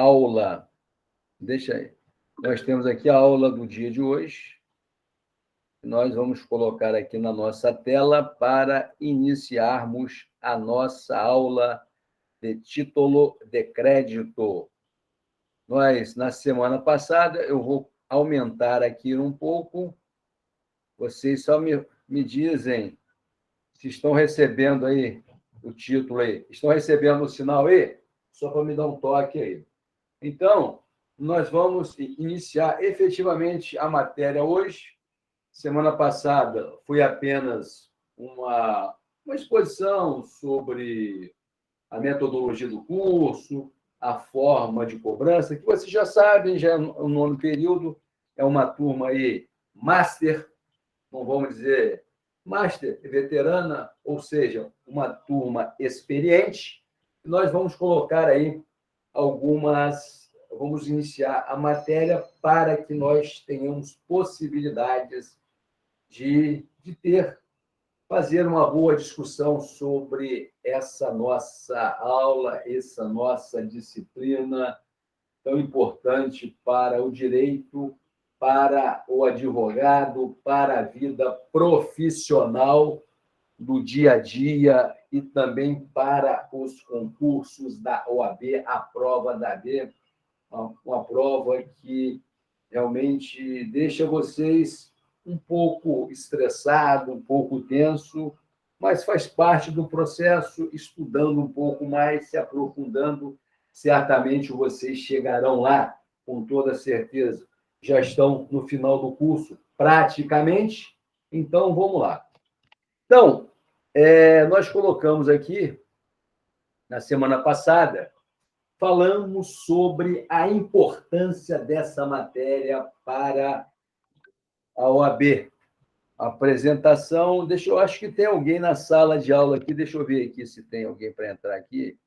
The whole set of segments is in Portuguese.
Aula. Deixa aí. Nós temos aqui a aula do dia de hoje. Nós vamos colocar aqui na nossa tela para iniciarmos a nossa aula de título de crédito. Nós, na semana passada, eu vou aumentar aqui um pouco. Vocês só me dizem se estão recebendo aí o título aí. Estão recebendo o sinal aí? Só para me dar um toque aí. Então, nós vamos iniciar efetivamente a matéria hoje. Semana passada foi apenas uma exposição sobre a metodologia do curso, a forma de cobrança, que vocês já sabem, já é o nono período, é uma turma aí master, não vamos dizer master veterana, ou seja, uma turma experiente. Nós vamos colocar aí vamos iniciar a matéria para que nós tenhamos possibilidades de fazer uma boa discussão sobre essa nossa aula, essa nossa disciplina tão importante para o direito, para o advogado, para a vida profissional do dia a dia e também para os concursos da OAB, a prova da AB, uma prova que realmente deixa vocês um pouco estressado, um pouco tenso, mas faz parte do processo, estudando um pouco mais, se aprofundando, certamente vocês chegarão lá, com toda certeza. Já estão no final do curso, praticamente, então vamos lá. Então, nós colocamos aqui, na semana passada, falamos sobre a importância dessa matéria para a OAB. A apresentação, eu acho que tem alguém na sala de aula aqui, deixa eu ver aqui se tem alguém para entrar aqui.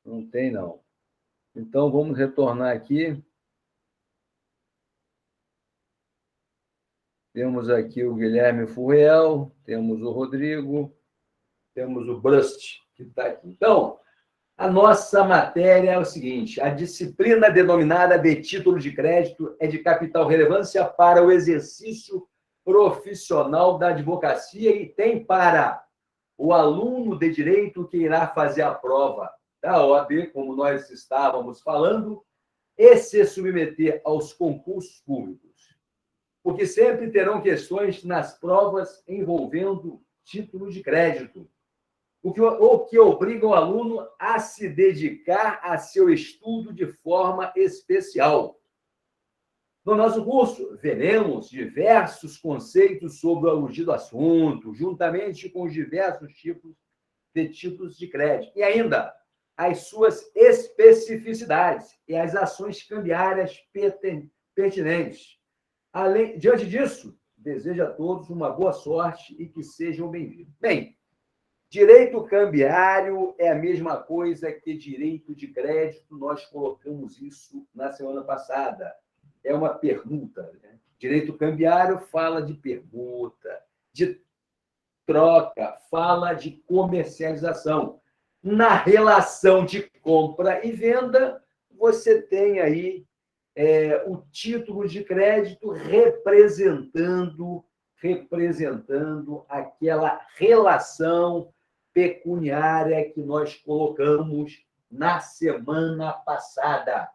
Não tem, não. Então, vamos retornar aqui. Temos aqui o Guilherme Furriel, temos o Rodrigo, temos o Brust, que está aqui. Então, a nossa matéria é o seguinte: a disciplina denominada de título de crédito é de capital relevância para o exercício profissional da advocacia e tem para o aluno de direito que irá fazer a prova da OAB, como nós estávamos falando, e se submeter aos concursos públicos. Porque sempre terão questões nas provas envolvendo título de crédito, o que obriga o aluno a se dedicar a seu estudo de forma especial. No nosso curso, veremos diversos conceitos sobre o aludido assunto, juntamente com os diversos tipos de títulos de crédito, e ainda as suas especificidades e as ações cambiárias pertinentes. Diante disso, desejo a todos uma boa sorte e que sejam bem-vindos. Bem, direito cambiário é a mesma coisa que direito de crédito, nós colocamos isso na semana passada. É uma permuta. Né? Direito cambiário fala de permuta, de troca, fala de comercialização. Na relação de compra e venda, você tem aí o título de crédito representando aquela relação pecuniária que nós colocamos na semana passada.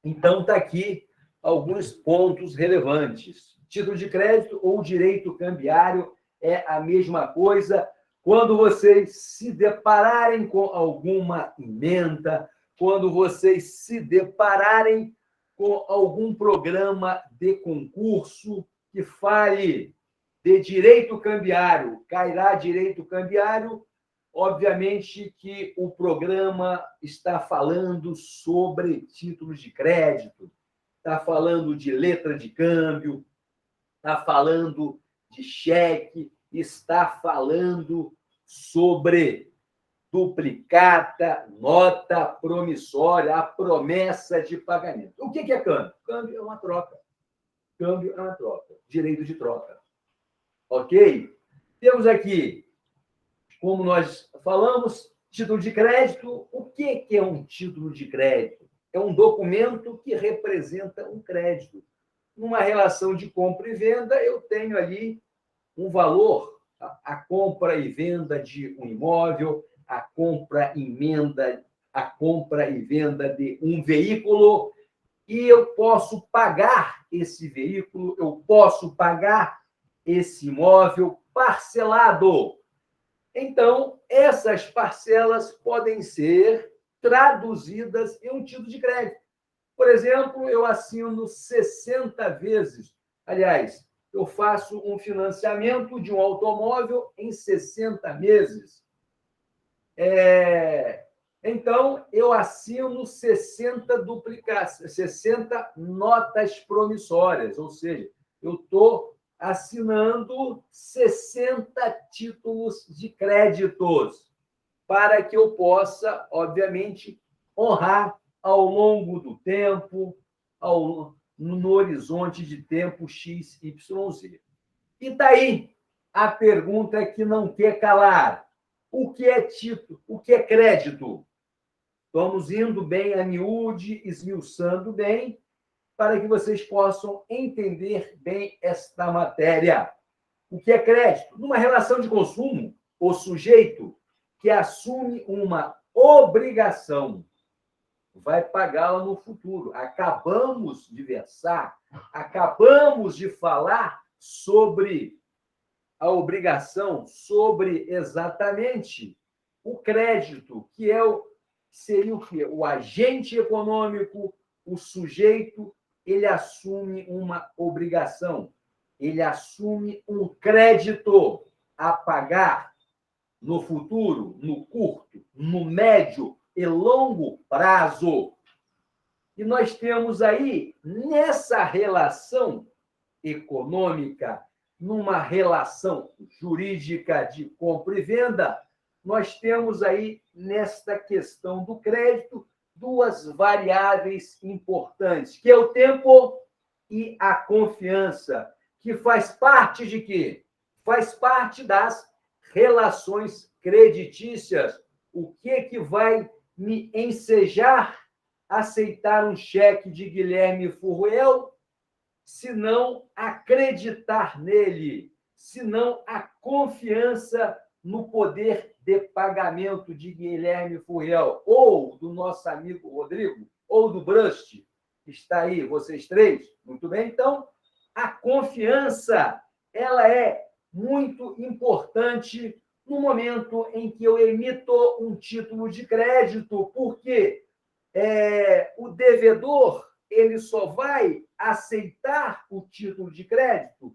Então, está aqui alguns pontos relevantes. Título de crédito ou direito cambiário é a mesma coisa. Quando vocês se depararem com alguma emenda, quando vocês se depararem com algum programa de concurso que fale de direito cambiário, cairá direito cambiário, obviamente que o programa está falando sobre títulos de crédito, está falando de letra de câmbio, está falando de cheque, está falando sobre duplicata, nota promissória, a promessa de pagamento. O que é câmbio? Câmbio é uma troca. Câmbio é uma troca. Direito de troca. Ok? Temos aqui como nós falamos, título de crédito. O que é um título de crédito? É um documento que representa um crédito. Numa relação de compra e venda, eu tenho ali um valor, a compra e venda de um imóvel, a compra e venda de um veículo, e eu posso pagar esse veículo, eu posso pagar esse imóvel parcelado. Então, essas parcelas podem ser traduzidas em um título de crédito. Por exemplo, eu assino 60 vezes. Aliás, eu faço um financiamento de um automóvel em 60 meses. Então, eu assino 60 notas promissórias, ou seja, eu estou assinando 60 títulos de créditos para que eu possa, obviamente, honrar ao longo do tempo, no horizonte de tempo X, Y, Z. E daí a pergunta que não quer calar. O que é título? O que é crédito? Vamos indo bem a miúde, esmiuçando bem, para que vocês possam entender bem esta matéria. O que é crédito? Numa relação de consumo, o sujeito que assume uma obrigação vai pagá-la no futuro. Acabamos de versar, acabamos de falar sobre a obrigação, sobre exatamente o crédito, que seria o quê? O agente econômico, o sujeito, ele assume uma obrigação, ele assume um crédito a pagar no futuro, no curto, no médio e longo prazo. E nós temos aí, nessa relação econômica, numa relação jurídica de compra e venda, nós temos aí, nesta questão do crédito, duas variáveis importantes, que é o tempo e a confiança, que faz parte de quê? Faz parte das relações creditícias. O que vai me ensejar a aceitar um cheque de Guilherme Furruel, se não acreditar nele, se não a confiança no poder de pagamento de Guilherme Furruel, ou do nosso amigo Rodrigo, ou do Brust, que está aí, vocês três, muito bem? Então, a confiança, ela é muito importante no momento em que eu emito um título de crédito, porque o devedor ele só vai aceitar o título de crédito,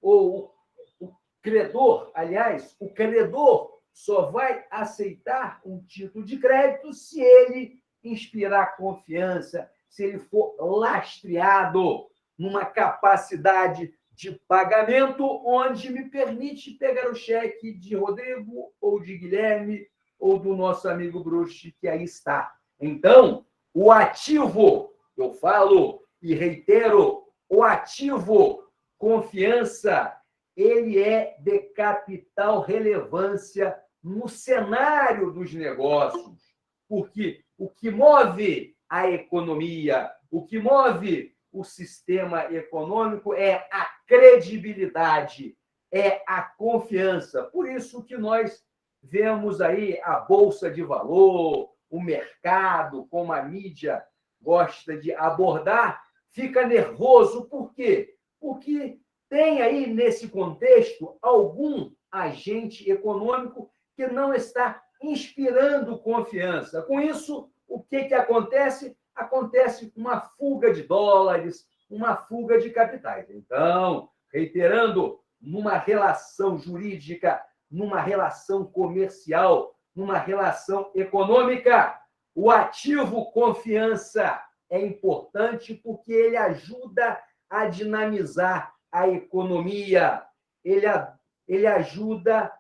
ou o credor, aliás, o credor só vai aceitar um título de crédito se ele inspirar confiança, se ele for lastreado numa capacidade de pagamento onde me permite pegar o cheque de Rodrigo, ou de Guilherme, ou do nosso amigo Bruxo, que aí está. Então, o ativo, eu falo e reitero, o ativo confiança, ele é de capital relevância no cenário dos negócios, porque o que move a economia, o que move o sistema econômico é a credibilidade, é a confiança. Por isso que nós vemos aí a Bolsa de Valor, o mercado, como a mídia gosta de abordar, fica nervoso. Por quê? Porque tem aí, nesse contexto, algum agente econômico que não está inspirando confiança. Com isso, o que acontece? Acontece uma fuga de dólares, uma fuga de capitais. Então, reiterando, numa relação jurídica, numa relação comercial, numa relação econômica, o ativo confiança é importante porque ele ajuda a dinamizar a economia, ele ajuda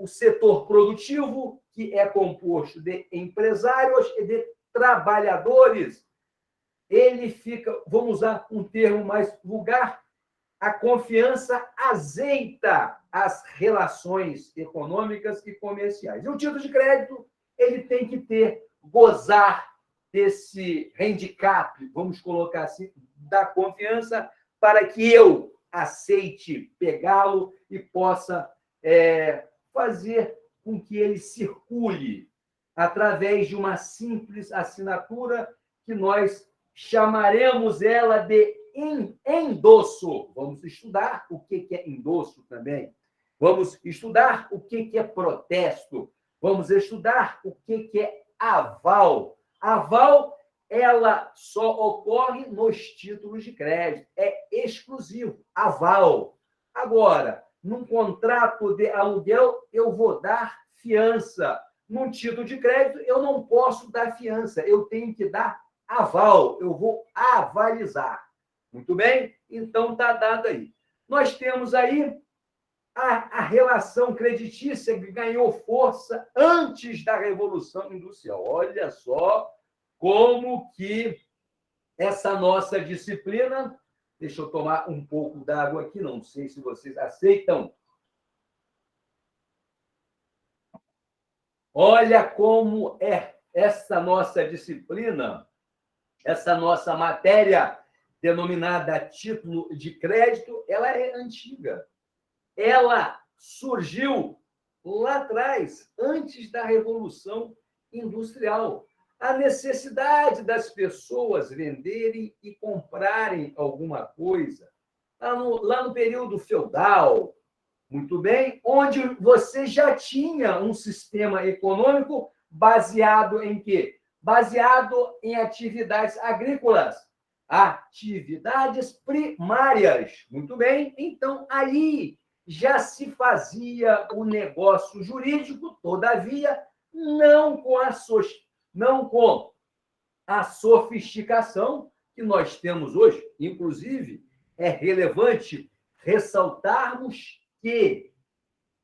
o setor produtivo, que é composto de empresários e de trabalhadores. Ele fica, vamos usar um termo mais vulgar, A confiança azeita as relações econômicas e comerciais. E o título de crédito, ele tem que gozar desse handicap, vamos colocar assim, da confiança, para que eu aceite pegá-lo e possa fazer com que ele circule através de uma simples assinatura que nós chamaremos ela de endosso. Vamos estudar o que é endosso também. Vamos estudar o que é protesto. Vamos estudar o que é aval. Aval, ela só ocorre nos títulos de crédito. É exclusivo. Aval. Agora, num contrato de aluguel, eu vou dar fiança. Num título de crédito, eu não posso dar fiança. Eu tenho que dar aval. Eu vou avalizar. Muito bem? Então, está dado aí. Nós temos aí a relação creditícia que ganhou força antes da Revolução Industrial. Olha só como que essa nossa disciplina... Deixa eu tomar um pouco d'água aqui, não sei se vocês aceitam. Olha como é essa nossa disciplina, essa nossa matéria denominada título de crédito, ela é antiga. Ela surgiu lá atrás, antes da Revolução Industrial. A necessidade das pessoas venderem e comprarem alguma coisa, lá no período feudal, muito bem, onde você já tinha um sistema econômico baseado em quê? Baseado em atividades agrícolas, atividades primárias. Muito bem, então ali já se fazia o negócio jurídico, todavia, não com a sofisticação que nós temos hoje. Inclusive, é relevante ressaltarmos que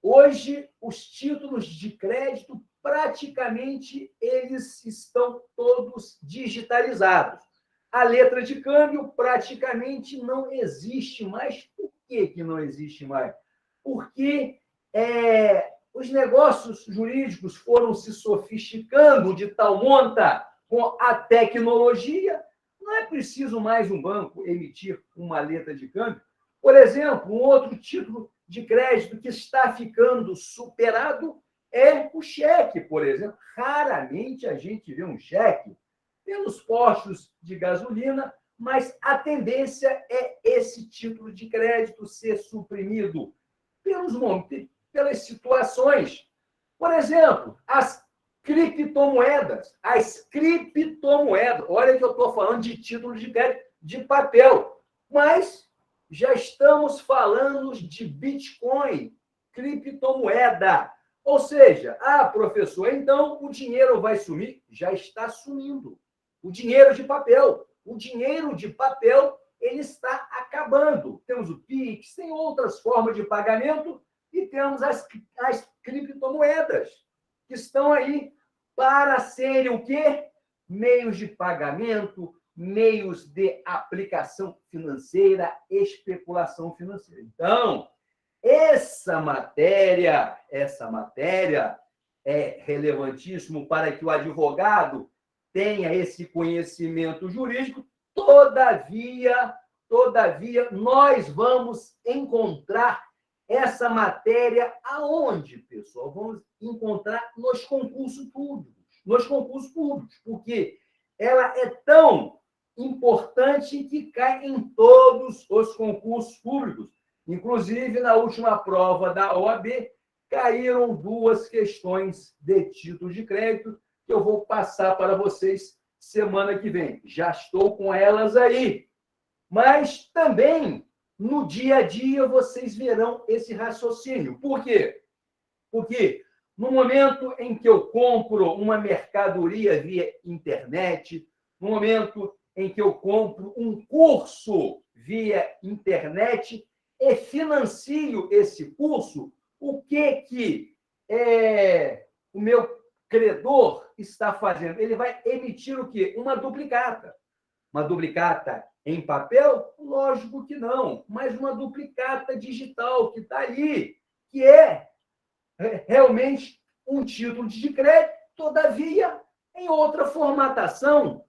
hoje os títulos de crédito praticamente eles estão todos digitalizados. A letra de câmbio praticamente não existe mais. Por que não existe mais? Porque os negócios jurídicos foram se sofisticando de tal monta com a tecnologia, não é preciso mais um banco emitir uma letra de câmbio. Por exemplo, um outro título de crédito que está ficando superado é o cheque, por exemplo. Raramente a gente vê um cheque pelos postos de gasolina, mas a tendência é esse título de crédito ser suprimido pelas situações. Por exemplo, as criptomoedas. Olha que eu estou falando de título de crédito de papel, mas já estamos falando de Bitcoin, criptomoeda. Ou seja, professor, então o dinheiro vai sumir? Já está sumindo. O dinheiro de papel. O dinheiro de papel ele está acabando. Temos o Pix, tem outras formas de pagamento e temos as criptomoedas, que estão aí para serem o quê? Meios de pagamento, meios de aplicação financeira, especulação financeira. Então, essa matéria é relevantíssimo para que o advogado tenha esse conhecimento jurídico. Todavia, nós vamos encontrar essa matéria aonde, pessoal? Vamos encontrar nos concursos públicos, porque ela é tão importante que cai em todos os concursos públicos. Inclusive, na última prova da OAB, caíram 2 questões de título de crédito que eu vou passar para vocês semana que vem. Já estou com elas aí. Mas também, no dia a dia, vocês verão esse raciocínio. Por quê? Porque no momento em que eu compro uma mercadoria via internet, no momento em que eu compro um curso via internet e financio esse curso, o que o meu credor está fazendo? Ele vai emitir o quê? Uma duplicata. Uma duplicata em papel? Lógico que não, mas uma duplicata digital que está ali, que é realmente um título de crédito, todavia, em outra formatação.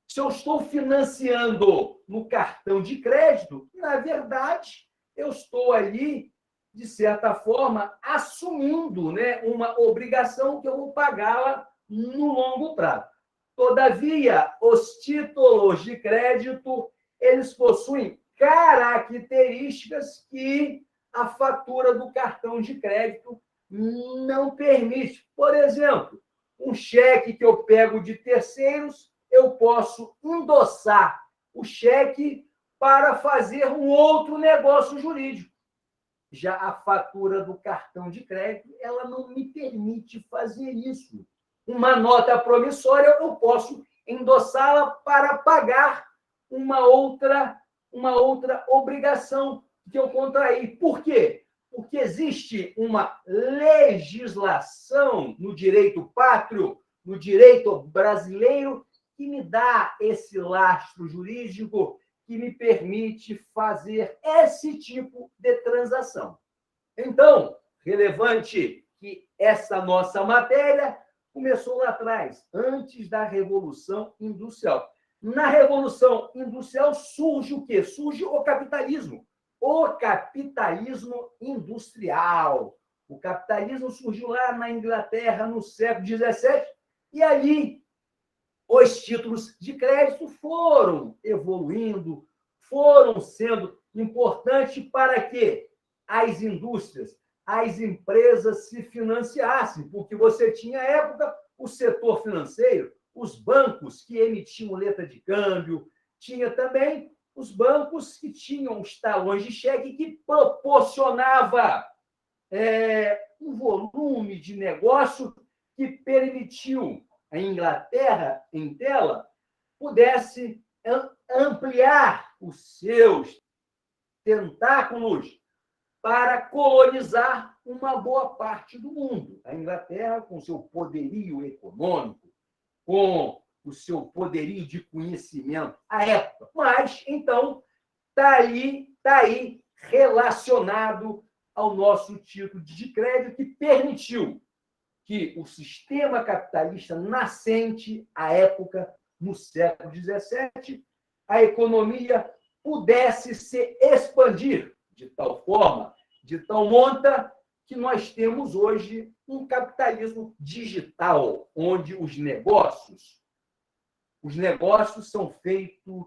Se eu estou financiando no cartão de crédito, na verdade, eu estou ali, de certa forma, assumindo, né, uma obrigação que eu vou pagá-la no longo prazo. Todavia, os títulos de crédito, eles possuem características que a fatura do cartão de crédito não permite. Por exemplo, um cheque que eu pego de terceiros, eu posso endossar o cheque para fazer um outro negócio jurídico. Já a fatura do cartão de crédito, ela não me permite fazer isso. Uma nota promissória, eu posso endossá-la para pagar uma outra obrigação que eu contraí. Por quê? Porque existe uma legislação no direito pátrio, no direito brasileiro, que me dá esse lastro jurídico que me permite fazer esse tipo de transação. Então, relevante que essa nossa matéria começou lá atrás, antes da Revolução Industrial. Na Revolução Industrial surge o quê? Surge o capitalismo industrial. O capitalismo surgiu lá na Inglaterra no século XVII, e ali os títulos de crédito foram evoluindo, foram sendo importantes para que as indústrias, as empresas se financiassem, porque você tinha, à época, o setor financeiro, os bancos que emitiam letra de câmbio, tinha também os bancos que tinham os talões de cheque que proporcionava um volume de negócio que permitiu a Inglaterra, em tela, pudesse ampliar os seus tentáculos para colonizar uma boa parte do mundo. A Inglaterra, com seu poderio econômico, com o seu poderio de conhecimento à época. Mas, então, está aí relacionado ao nosso título de crédito, que permitiu que o sistema capitalista nascente, à época, no século XVII, a economia pudesse se expandir de tal forma, de tal monta, que nós temos hoje um capitalismo digital, onde os negócios são feitos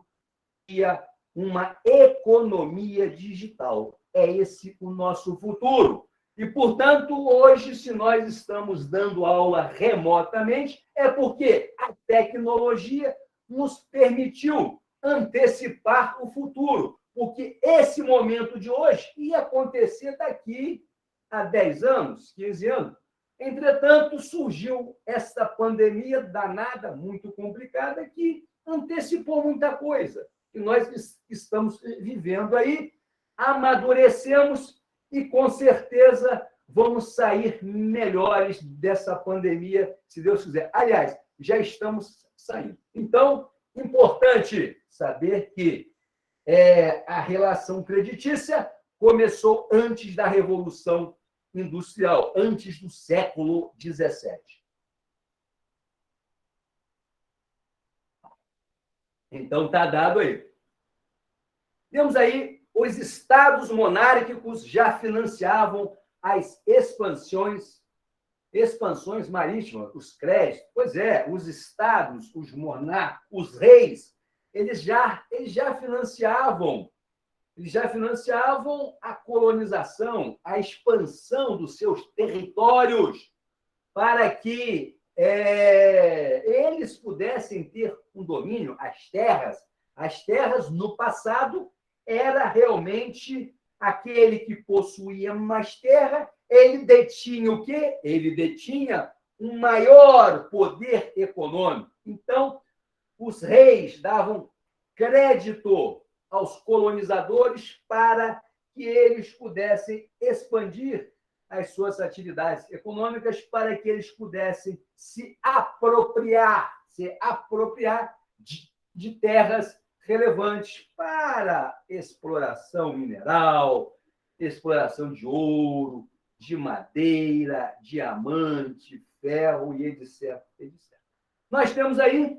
via uma economia digital. É esse o nosso futuro. E, portanto, hoje, se nós estamos dando aula remotamente, é porque a tecnologia nos permitiu antecipar o futuro, porque esse momento de hoje ia acontecer daqui a 10 anos, 15 anos. Entretanto, surgiu essa pandemia danada, muito complicada, que antecipou muita coisa. E nós estamos vivendo aí, amadurecemos e, com certeza, vamos sair melhores dessa pandemia, se Deus quiser. Aliás, já estamos saindo. Então, importante saber que a relação creditícia começou antes da Revolução Industrial, antes do século XVII. Então, está dado aí. Temos aí os estados monárquicos já financiavam as expansões marítimas, os créditos. Pois é, os estados, os monarcas, os reis, eles já financiavam a colonização, a expansão dos seus territórios para que eles pudessem ter um domínio. As terras no passado era realmente aquele que possuía mais terra, ele detinha o quê? Ele detinha um maior poder econômico. Então, os reis davam crédito aos colonizadores para que eles pudessem expandir as suas atividades econômicas, para que eles pudessem se apropriar de terras relevantes para exploração mineral, exploração de ouro, de madeira, diamante, ferro e etc, etc. Nós temos aí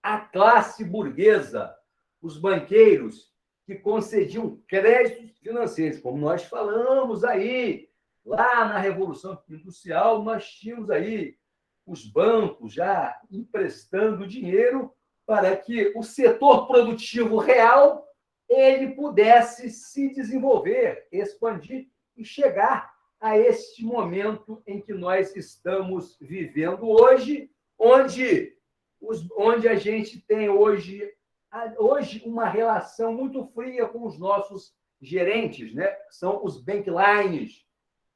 a classe burguesa, os banqueiros que concediam créditos financeiros, como nós falamos aí, lá na Revolução Industrial, nós tínhamos aí os bancos já emprestando dinheiro para que o setor produtivo real ele pudesse se desenvolver, expandir e chegar a este momento em que nós estamos vivendo hoje, onde a gente tem hoje uma relação muito fria com os nossos gerentes, né? São os banklines,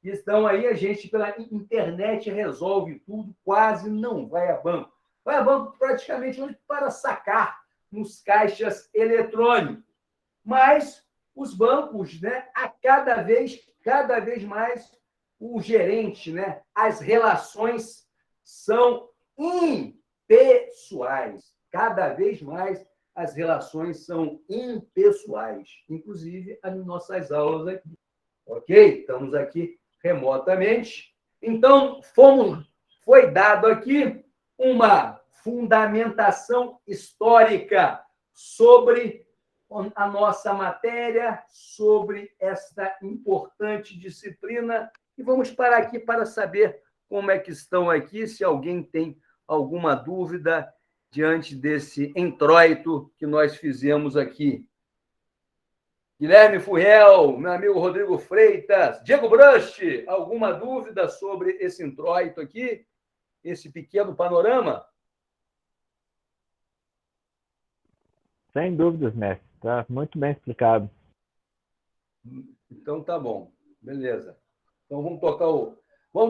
que estão aí, a gente pela internet resolve tudo, quase não vai a banco. Vai a banco praticamente para sacar nos caixas eletrônicos. Mas os bancos, né, cada vez mais o gerente, né, as relações são impessoais. Cada vez mais as relações são impessoais, inclusive as nossas aulas aqui. Ok? Estamos aqui remotamente. Então, foi dado aqui uma fundamentação histórica sobre a nossa matéria, sobre esta importante disciplina. E vamos parar aqui para saber como é que estão aqui, se alguém tem alguma dúvida diante desse introito que nós fizemos aqui. Guilherme Furriel, meu amigo Rodrigo Freitas, Diego Brust, alguma dúvida sobre esse introito aqui, esse pequeno panorama? Sem dúvidas, mestre. Está muito bem explicado. Então tá bom, beleza. Então vamos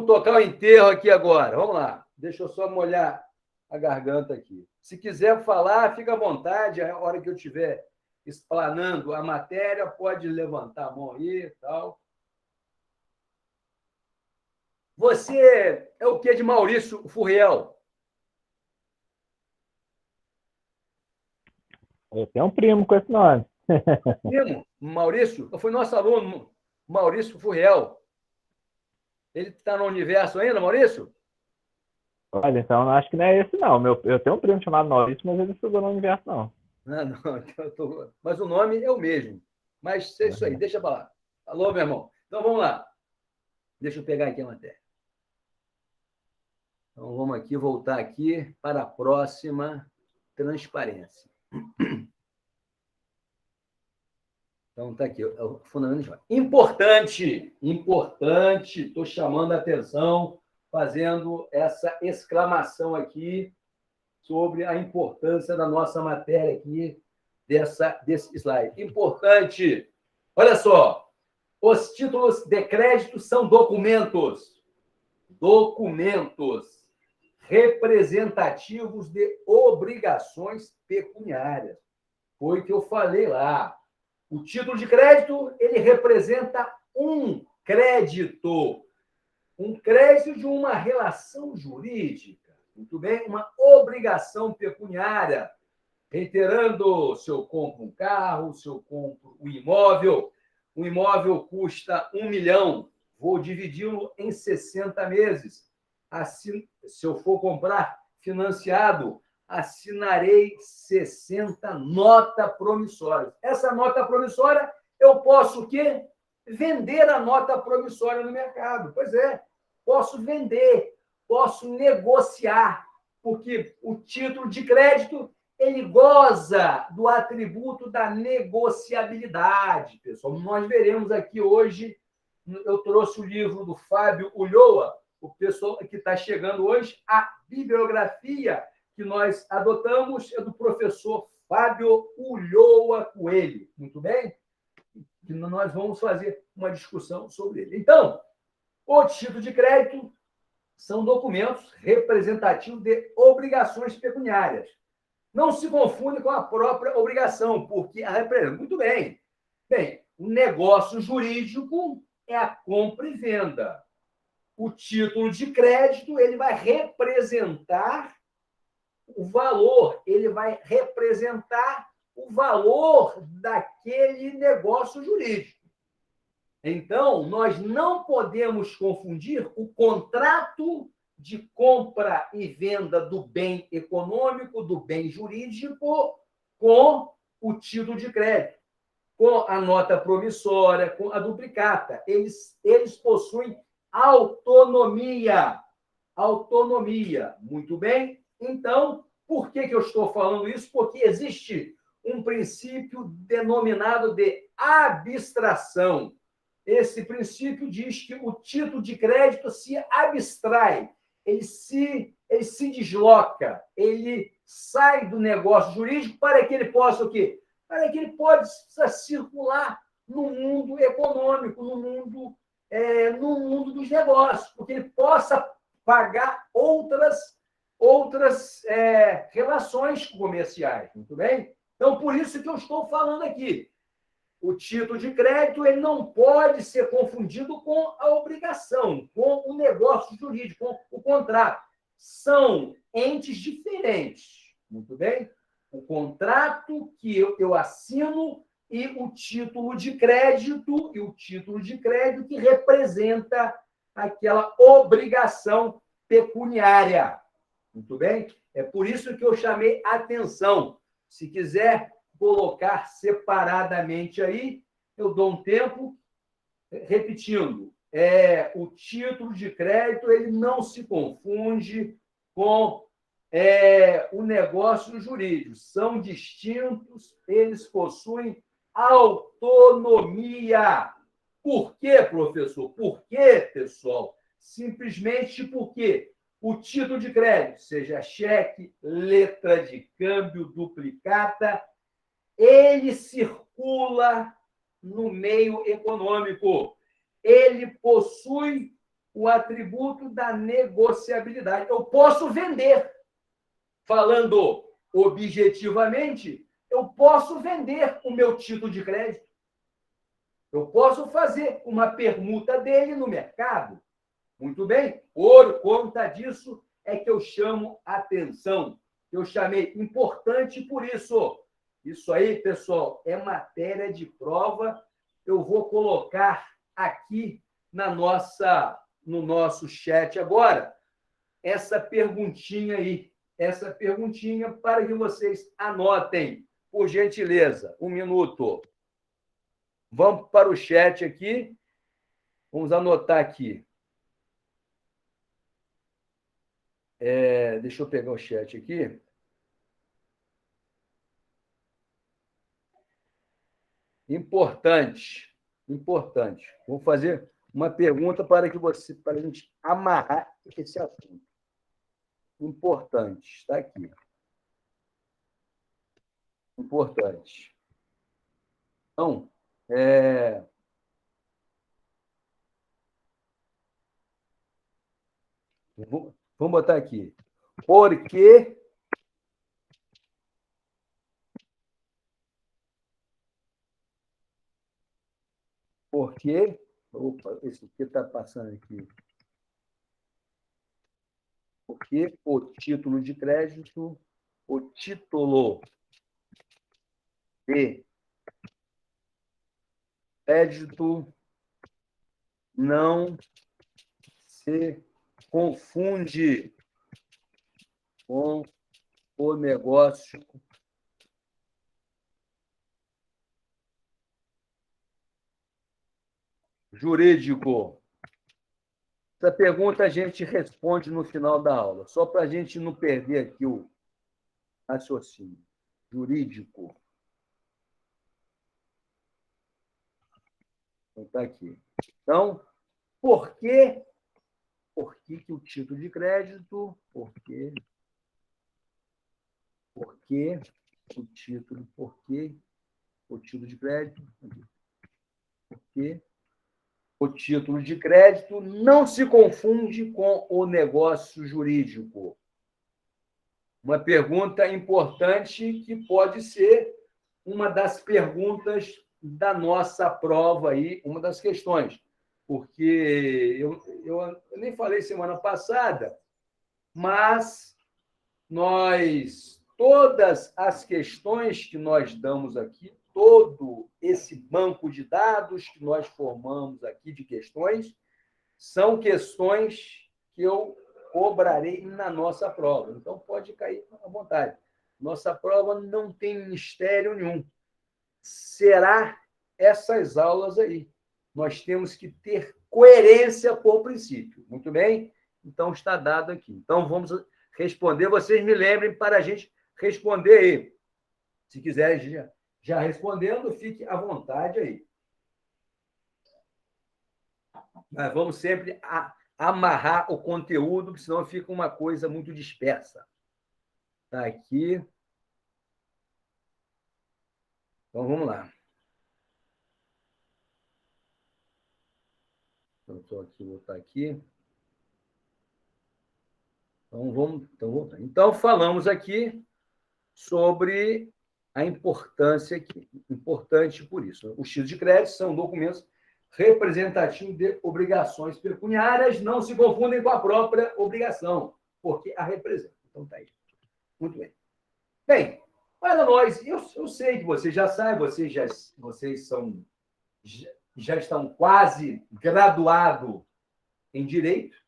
tocar o enterro aqui agora. Vamos lá. Deixa eu só molhar a garganta aqui. Se quiser falar, fica à vontade. A hora que eu estiver explanando a matéria, pode levantar a mão aí e tal. Você é o que de Maurício Furriel? Eu tenho um primo com esse nome. Primo, Maurício? Foi nosso aluno, Maurício Furriel. Ele está no universo ainda, Maurício? Olha, então acho que não é esse, não. Eu tenho um primo chamado Maurício, mas ele estudou no universo, não. Não. Mas o nome é o mesmo. Mas é isso aí, deixa para lá. Alô, meu irmão. Então vamos lá. Deixa eu pegar aqui a matéria. Então vamos aqui, voltar aqui para a próxima transparência. Então está aqui, o fundamento. Importante, estou chamando a atenção, fazendo essa exclamação aqui sobre a importância da nossa matéria aqui, desse slide. Importante. Olha só, os títulos de crédito são documentos representativos de obrigações pecuniárias. Foi o que eu falei lá. O título de crédito, ele representa um crédito de uma relação jurídica. Muito bem, uma obrigação pecuniária. Reiterando, se eu compro um carro, se eu compro um imóvel custa 1 milhão, vou dividi-lo em 60 meses. Assim, se eu for comprar financiado, assinarei 60 nota promissórias. Essa nota promissória, eu posso o quê? Vender a nota promissória no mercado. Pois é, posso vender, posso negociar, porque o título de crédito ele goza do atributo da negociabilidade, pessoal. Nós veremos aqui hoje, eu trouxe o livro do Fábio Ulloa, o pessoal que está chegando hoje, a bibliografia que nós adotamos é do professor Fábio Ulloa Coelho. Muito bem? Que nós vamos fazer uma discussão sobre ele. Então, o título de crédito são documentos representativos de obrigações pecuniárias. Não se confunde com a própria obrigação, porque muito bem. Bem, o negócio jurídico é a compra e venda. O título de crédito ele vai representar o valor, ele vai representar o valor daquele negócio jurídico. Então, nós não podemos confundir o contrato de compra e venda do bem econômico, do bem jurídico, com o título de crédito, com a nota promissória, com a duplicata. Eles possuem autonomia. Autonomia. Muito bem? Então, por que eu estou falando isso? Porque existe um princípio denominado de abstração. Esse princípio diz que o título de crédito se abstrai, ele se desloca, ele sai do negócio jurídico para que ele possa o quê? Para que ele possa circular no mundo econômico, no mundo dos negócios, porque ele possa pagar outras relações comerciais, muito bem? Então, por isso que eu estou falando aqui. O título de crédito ele não pode ser confundido com a obrigação, com o negócio jurídico, com o contrato. São entes diferentes, muito bem? O contrato que eu assino e o título de crédito, que representa aquela obrigação pecuniária. Muito bem? É por isso que eu chamei atenção. Se quiser colocar separadamente aí, eu dou um tempo, repetindo, o título de crédito ele não se confunde com o negócio jurídico. São distintos, eles possuem autonomia. Por quê, professor? Por quê, pessoal? Simplesmente porque o título de crédito, seja cheque, letra de câmbio, duplicata, ele circula no meio econômico. Ele possui o atributo da negociabilidade. Eu posso vender. Falando objetivamente, eu posso vender o meu título de crédito. Eu posso fazer uma permuta dele no mercado. Muito bem? Por conta disso é que eu chamo atenção. Eu chamei importante por isso. Isso aí, pessoal, é matéria de prova. Eu vou colocar aqui no nosso chat agora essa perguntinha aí. Essa perguntinha para que vocês anotem, por gentileza. Um minuto. Vamos para o chat aqui. Vamos anotar aqui. Deixa eu pegar o chat aqui. Importante. Vou fazer uma pergunta para a gente amarrar esse assunto. Importante, está aqui. Importante. Então, vamos botar aqui. Por que opa, esse aqui está passando aqui. Porque o título de crédito, o título de crédito não se confunde com o negócio jurídico. Essa pergunta a gente responde no final da aula, só para a gente não perder aqui o raciocínio. Jurídico. Está aqui. Então, por que o título de crédito? Por que o título de crédito? Porque o título de crédito não se confunde com o negócio jurídico. Uma pergunta importante que pode ser uma das perguntas da nossa prova aí, uma das questões. Porque eu nem falei semana passada, mas todas as questões que nós damos aqui, todo esse banco de dados que nós formamos aqui de questões, são questões que eu cobrarei na nossa prova. Então, pode cair à vontade. Nossa prova não tem mistério nenhum. Será essas aulas aí. Nós temos que ter coerência por princípio. Muito bem? Então, está dado aqui. Então, vamos responder. Vocês me lembrem para a gente responder aí. Se quiserem já respondendo, fique à vontade aí. Mas vamos sempre amarrar o conteúdo, porque senão fica uma coisa muito dispersa. Está aqui. Então, vamos lá. Eu estou aqui, vou estar aqui. Então, vamos voltar. Então, falamos aqui sobre a importância, importante por isso. Os títulos de crédito são documentos representativos de obrigações pecuniárias, não se confundem com a própria obrigação, porque a representa. Então, está aí. Muito bem. Bem, para nós, eu sei que vocês já sabem, vocês já estão quase graduados em Direito,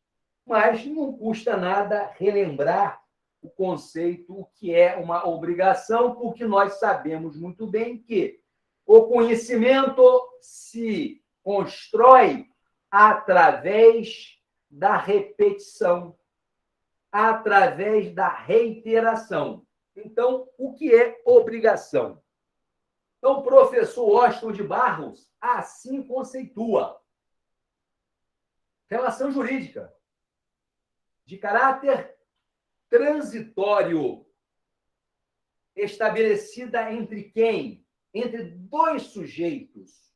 mas não custa nada relembrar o conceito, o que é uma obrigação, porque nós sabemos muito bem que o conhecimento se constrói através da repetição, através da reiteração. Então, o que é obrigação? Então, o professor Washington de Barros assim conceitua. Relação jurídica de caráter transitório, estabelecida entre quem? Entre dois sujeitos,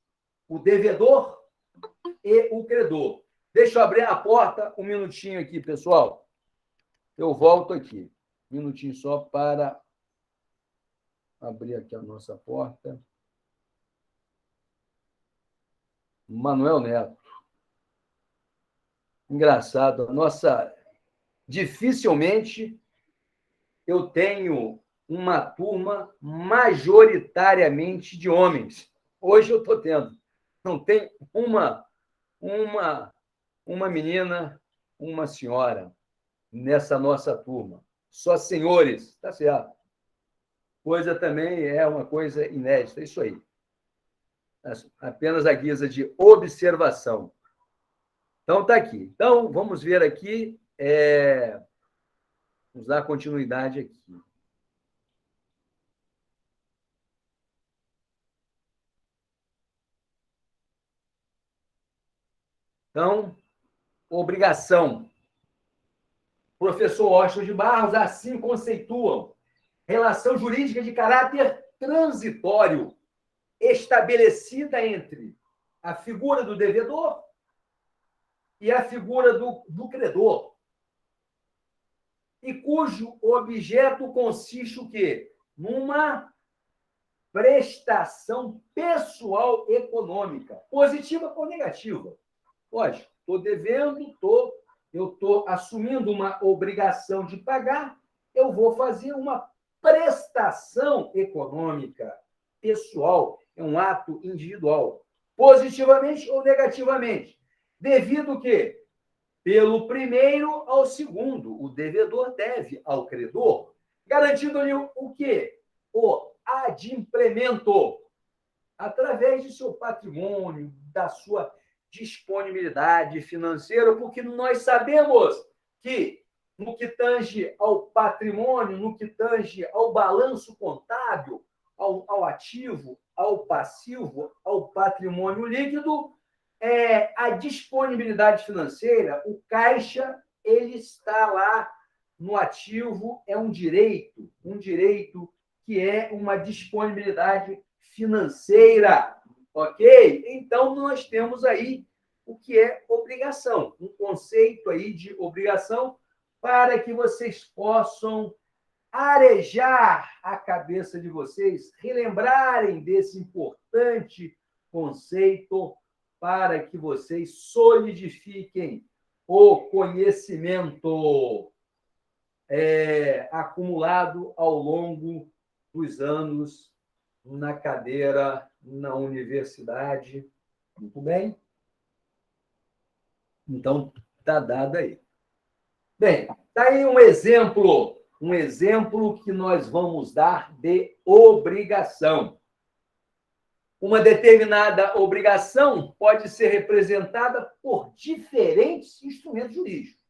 o devedor e o credor. Deixa eu abrir a porta um minutinho aqui, pessoal. Eu volto aqui. Um minutinho só para abrir aqui a nossa porta. Manuel Neto. Engraçado. Dificilmente eu tenho uma turma majoritariamente de homens. Hoje eu estou tendo. Não tem uma menina, uma senhora nessa nossa turma. Só senhores, tá certo. Coisa também é uma coisa inédita, isso aí. Apenas a guisa de observação. Então, está aqui. Então, vamos ver aqui. Vamos dar continuidade aqui. Então, obrigação. Professor Washington de Barros assim conceitua relação jurídica de caráter transitório, estabelecida entre a figura do devedor e a figura do credor, e cujo objeto consiste o quê? Numa prestação pessoal econômica, positiva ou negativa. Lógico, estou devendo, eu estou assumindo uma obrigação de pagar, eu vou fazer uma prestação econômica pessoal, é um ato individual, positivamente ou negativamente, devido o quê? Pelo primeiro ao segundo, o devedor deve ao credor, garantindo-lhe o quê? O adimplemento, através de seu patrimônio, da sua disponibilidade financeira, porque nós sabemos que, no que tange ao patrimônio, no que tange ao balanço contábil, ao ativo, ao passivo, ao patrimônio líquido, a disponibilidade financeira, o caixa, ele está lá no ativo, é um direito que é uma disponibilidade financeira, ok? Então, nós temos aí o que é obrigação, um conceito aí de obrigação para que vocês possam arejar a cabeça de vocês, relembrarem desse importante conceito para que vocês solidifiquem o conhecimento. acumulado ao longo dos anos na cadeira na universidade. Muito bem? Então, está dado aí. Bem, está aí um exemplo que nós vamos dar de obrigação. Uma determinada obrigação pode ser representada por diferentes instrumentos jurídicos,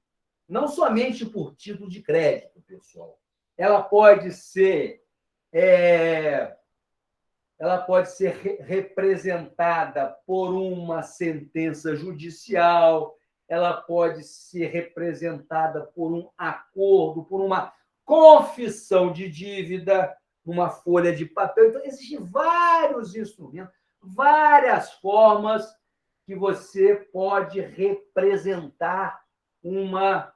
não somente por título de crédito, pessoal. Ela pode ser representada por uma sentença judicial, ela pode ser representada por um acordo, por uma confissão de dívida, uma folha de papel. Então, existem vários instrumentos, várias formas que você pode representar uma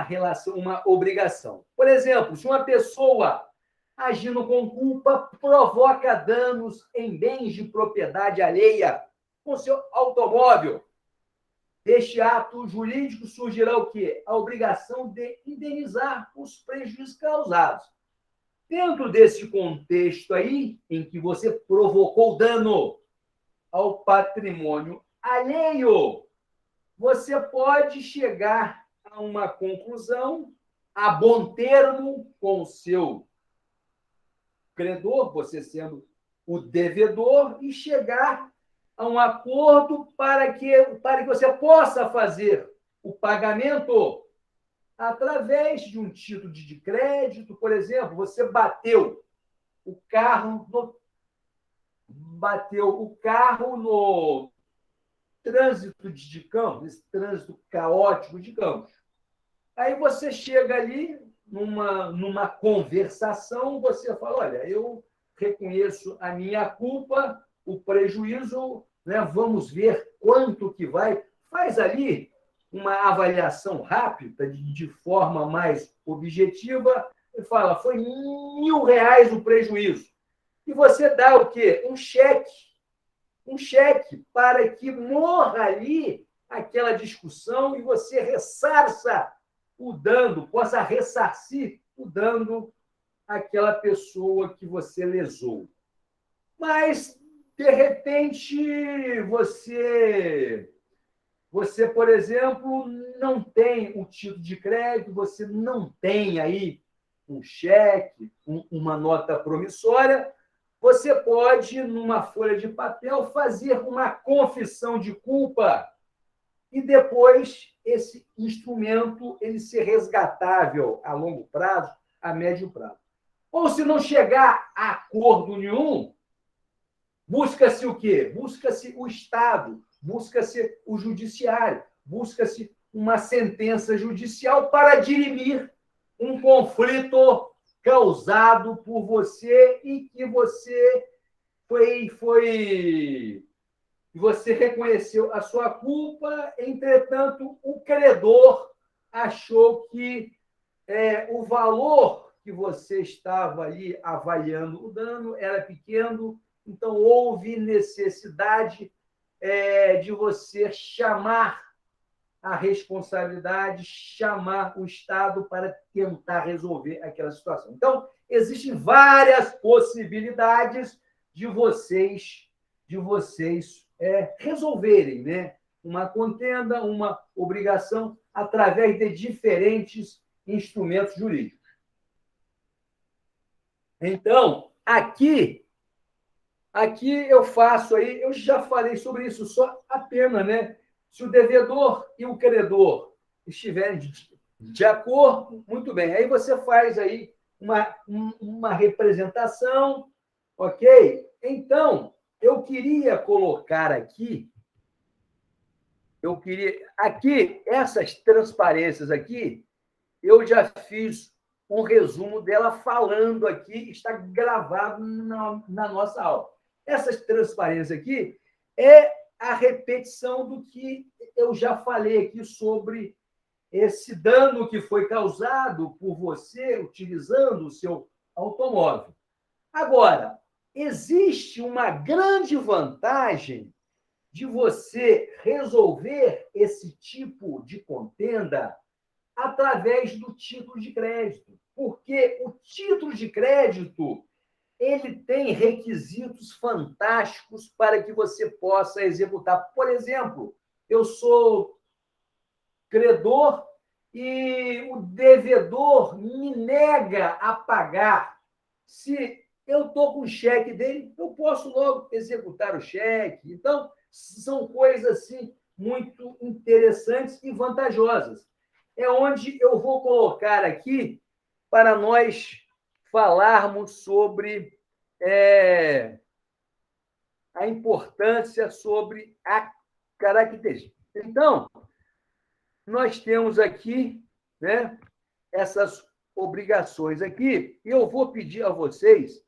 relação, uma obrigação. Por exemplo, se uma pessoa agindo com culpa provoca danos em bens de propriedade alheia com seu automóvel, deste ato jurídico surgirá o quê? A obrigação de indenizar os prejuízos causados. Dentro desse contexto aí, em que você provocou dano ao patrimônio alheio, você pode chegar a uma conclusão a bom termo com o seu credor, você sendo o devedor, e chegar a um acordo para que você possa fazer o pagamento através de um título de crédito. Por exemplo, você bateu o carro no trânsito de Campos, esse trânsito caótico de Campos. Aí você chega ali numa conversação, você fala, olha, eu reconheço a minha culpa, o prejuízo, né? Vamos ver quanto que vai. Faz ali uma avaliação rápida, de forma mais objetiva, e fala, foi R$ 1.000 o prejuízo. E você dá o quê? Um cheque para que morra ali aquela discussão e você ressarça o dano, possa ressarcir o dano àquela pessoa que você lesou. Mas, de repente, você, por exemplo, não tem o título de crédito, você não tem aí um cheque, uma nota promissória, você pode, numa folha de papel, fazer uma confissão de culpa e depois esse instrumento ele ser resgatável a longo prazo, a médio prazo. Ou se não chegar a acordo nenhum, busca-se o quê? Busca-se o Estado, busca-se o Judiciário, busca-se uma sentença judicial para dirimir um conflito causado por você e que você você reconheceu a sua culpa, entretanto, o credor achou que o valor que você estava ali avaliando o dano era pequeno, então houve necessidade de você chamar a responsabilidade, chamar o Estado para tentar resolver aquela situação. Então, existem várias possibilidades de vocês resolverem, né? Uma contenda, uma obrigação, através de diferentes instrumentos jurídicos. Então, aqui eu faço aí, eu já falei sobre isso, só apenas, né? Se o devedor e o credor estiverem de acordo, muito bem. Aí você faz aí uma representação, ok? Então, eu queria colocar aqui, essas transparências aqui, eu já fiz um resumo dela falando aqui, está gravado na nossa aula. Essas transparências aqui é a repetição do que eu já falei aqui sobre esse dano que foi causado por você utilizando o seu automóvel. Agora, existe uma grande vantagem de você resolver esse tipo de contenda através do título de crédito, porque o título de crédito ele tem requisitos fantásticos para que você possa executar. Por exemplo, eu sou credor e o devedor me nega a pagar. Se eu estou com o cheque dele, eu posso logo executar o cheque. Então, são coisas assim muito interessantes e vantajosas. É onde eu vou colocar aqui para nós falarmos sobre a importância sobre a característica. Então, nós temos aqui, né, essas obrigações aqui. E eu vou pedir a vocês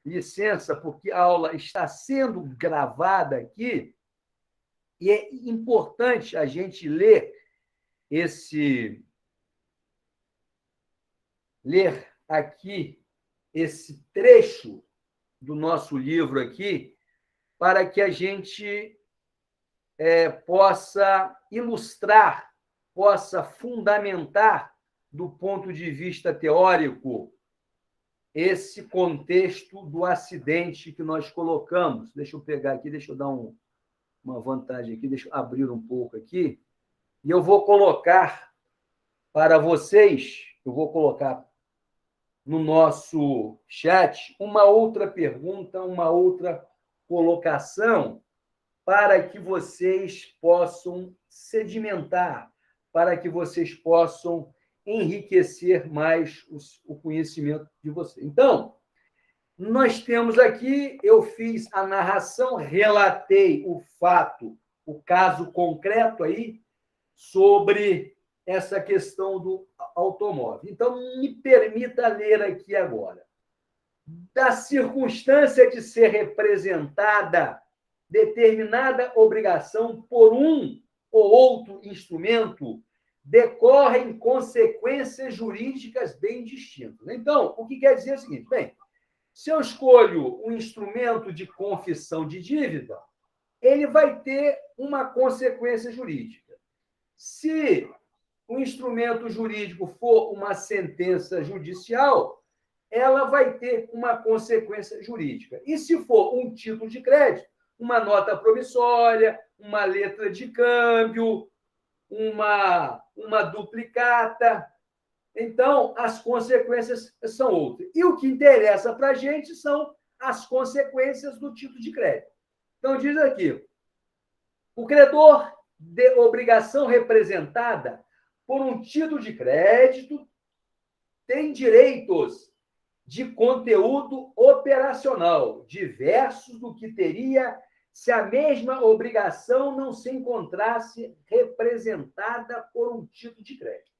licença, porque a aula está sendo gravada aqui, e é importante a gente ler aqui esse trecho do nosso livro aqui, para que a gente possa ilustrar, possa fundamentar, do ponto de vista teórico, esse contexto do acidente que nós colocamos. Deixa eu pegar aqui, deixa eu dar uma vantagem aqui, deixa eu abrir um pouco aqui, e eu vou colocar para vocês, eu vou colocar no nosso chat uma outra pergunta, uma outra colocação, para que vocês possam sedimentar, para que vocês possam enriquecer mais o conhecimento de vocês. Então, nós temos aqui, eu fiz a narração, relatei o fato, o caso concreto aí, sobre essa questão do automóvel. Então, me permita ler aqui agora. Da circunstância de ser representada determinada obrigação por um ou outro instrumento, decorrem consequências jurídicas bem distintas. Então, o que quer dizer é o seguinte: bem, se eu escolho um instrumento de confissão de dívida, ele vai ter uma consequência jurídica. Se o instrumento jurídico for uma sentença judicial, ela vai ter uma consequência jurídica. E se for um título de crédito, uma nota promissória, uma letra de câmbio, uma duplicata, então as consequências são outras. E o que interessa para a gente são as consequências do título de crédito. Então, diz aqui, o credor de obrigação representada por um título de crédito tem direitos de conteúdo operacional, diversos do que teria se a mesma obrigação não se encontrasse representada por um título de crédito.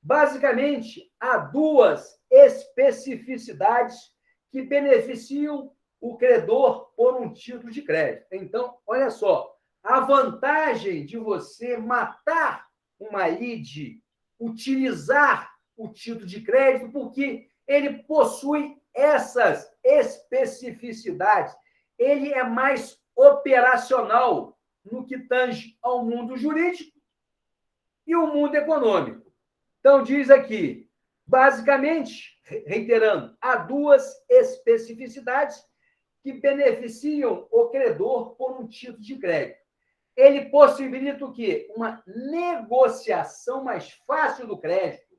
Basicamente, há duas especificidades que beneficiam o credor por um título de crédito. Então, olha só, a vantagem de você matar uma lide, utilizar o título de crédito, porque ele possui essas especificidades. Ele é mais operacional no que tange ao mundo jurídico e o mundo econômico. Então, diz aqui, basicamente, reiterando, há duas especificidades que beneficiam o credor por um título de crédito. Ele possibilita o quê? Uma negociação mais fácil do crédito,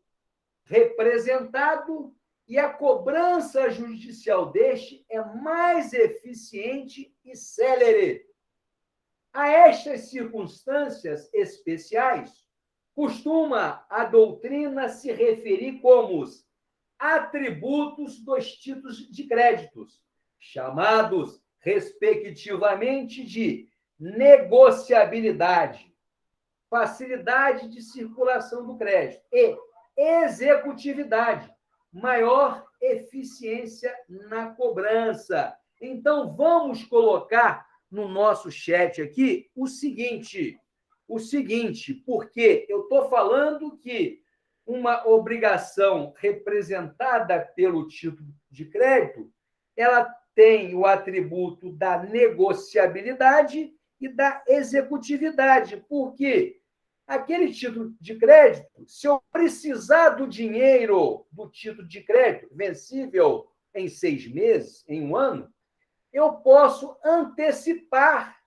representado, e a cobrança judicial deste é mais eficiente e célere. A estas circunstâncias especiais, costuma a doutrina se referir como os atributos dos títulos de créditos, chamados, respectivamente, de negociabilidade, facilidade de circulação do crédito e executividade, maior eficiência na cobrança. Então, vamos colocar no nosso chat aqui o seguinte, porque eu estou falando que uma obrigação representada pelo título de crédito, ela tem o atributo da negociabilidade e da executividade. Por quê? aquele título de crédito, se eu precisar do dinheiro do título de crédito vencível em 6 meses, em 1 ano, eu posso antecipar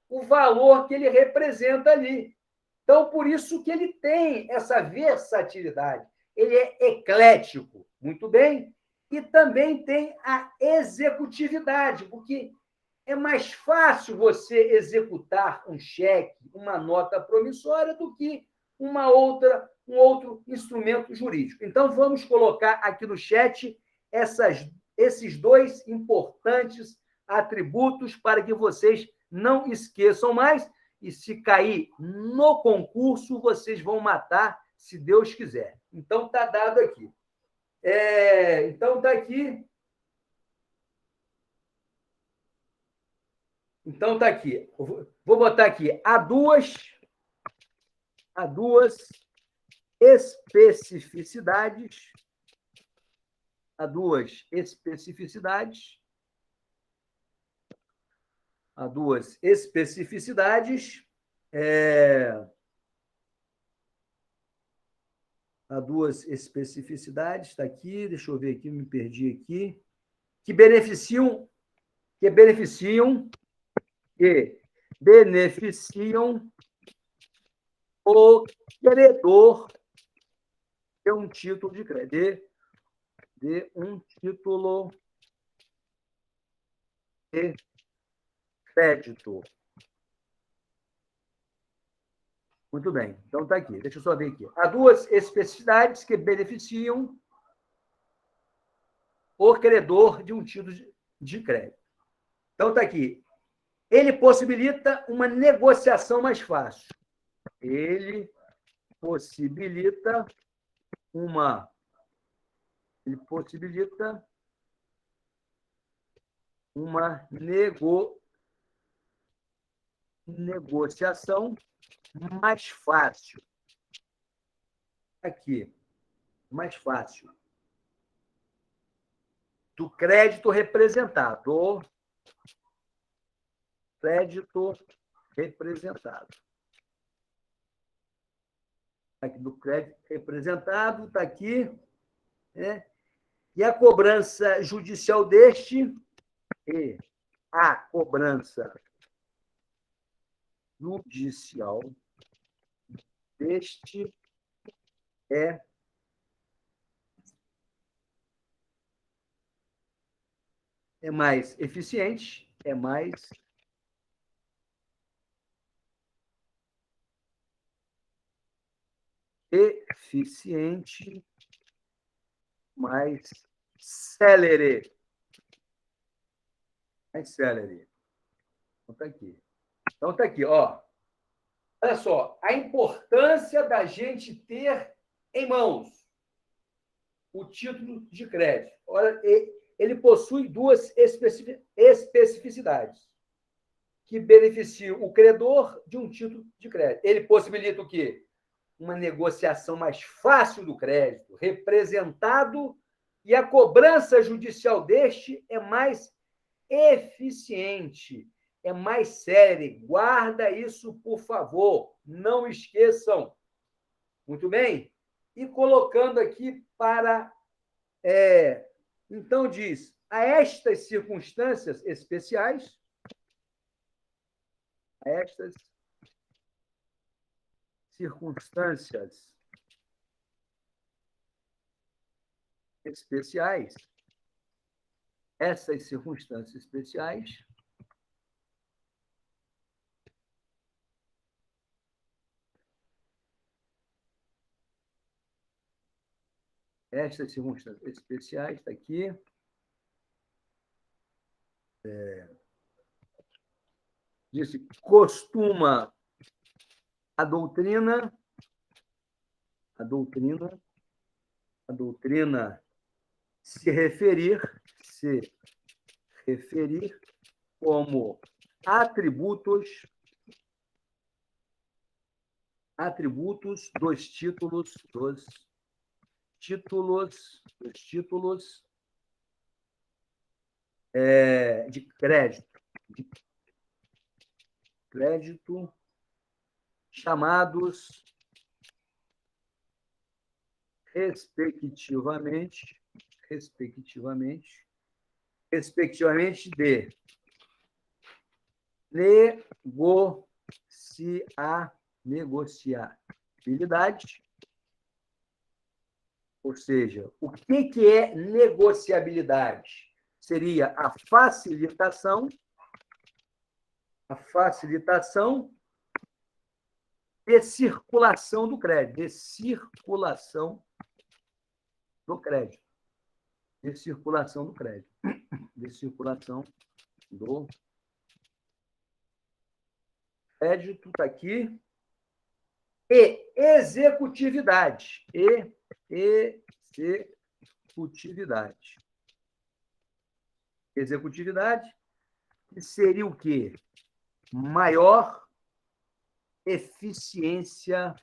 o valor que ele representa ali. Então, por isso que ele tem essa versatilidade. Ele é eclético, muito bem, e também tem a executividade, porque é mais fácil você executar um cheque, uma nota promissória, do que um outro instrumento jurídico. Então, vamos colocar aqui no chat esses 2 importantes atributos para que vocês não esqueçam mais. E se cair no concurso, vocês vão matar, se Deus quiser. Então, está dado aqui. Então, está aqui. Então, está aqui. Vou botar aqui. Há duas especificidades. Há duas especificidades. Há duas especificidades. Há duas especificidades. Está aqui. Deixa eu ver aqui, me perdi aqui. Que beneficiam o credor de um título de crédito. De um título de crédito. Muito bem. Então, está aqui. Deixa eu só ver aqui. Há duas especificidades que beneficiam o credor de um título de crédito. Então, está aqui. Ele possibilita uma negociação mais fácil. Ele possibilita uma negociação mais fácil. Aqui, mais fácil. Do crédito representado. Crédito representado. Aqui do crédito representado, está aqui. E a cobrança judicial deste é mais eficiente, mais célere. Então, está aqui. Ó. Olha só, a importância da gente ter em mãos o título de crédito. Olha, ele possui duas especificidades que beneficiam o credor de um título de crédito. Ele possibilita o quê? Uma negociação mais fácil do crédito, representado, e a cobrança judicial deste é mais eficiente, é mais séria. Guarda isso, por favor. Não esqueçam. Muito bem? E colocando aqui para... então, diz, a estas circunstâncias especiais, essas circunstâncias especiais, está aqui. Disse, costuma a doutrina se referir como atributos dos títulos de crédito chamados respectivamente de negociabilidade. Ou seja, o que é negociabilidade? Seria a facilitação de circulação do crédito. Crédito está aqui. E executividade. Executividade, que seria o quê? Maior eficiência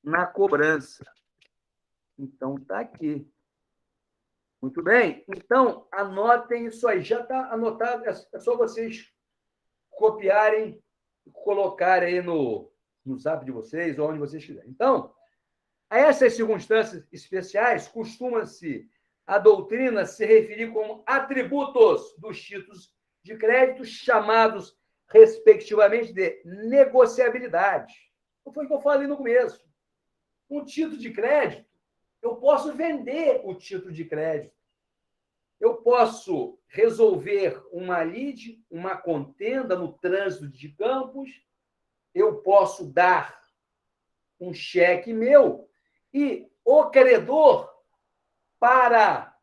na cobrança. Então, está aqui. Muito bem. Então, anotem isso aí. Já está anotado. É só vocês copiarem e colocarem aí no zap de vocês, ou onde vocês quiserem. Então, a essas circunstâncias especiais, costuma-se a doutrina se referir como atributos dos títulos de crédito, chamados, respectivamente, de negociabilidade. Foi o que eu falei no começo. Um título de crédito, eu posso vender o título de crédito. Eu posso resolver uma lide, uma contenda no trânsito de campos, eu posso dar um cheque meu e o credor, para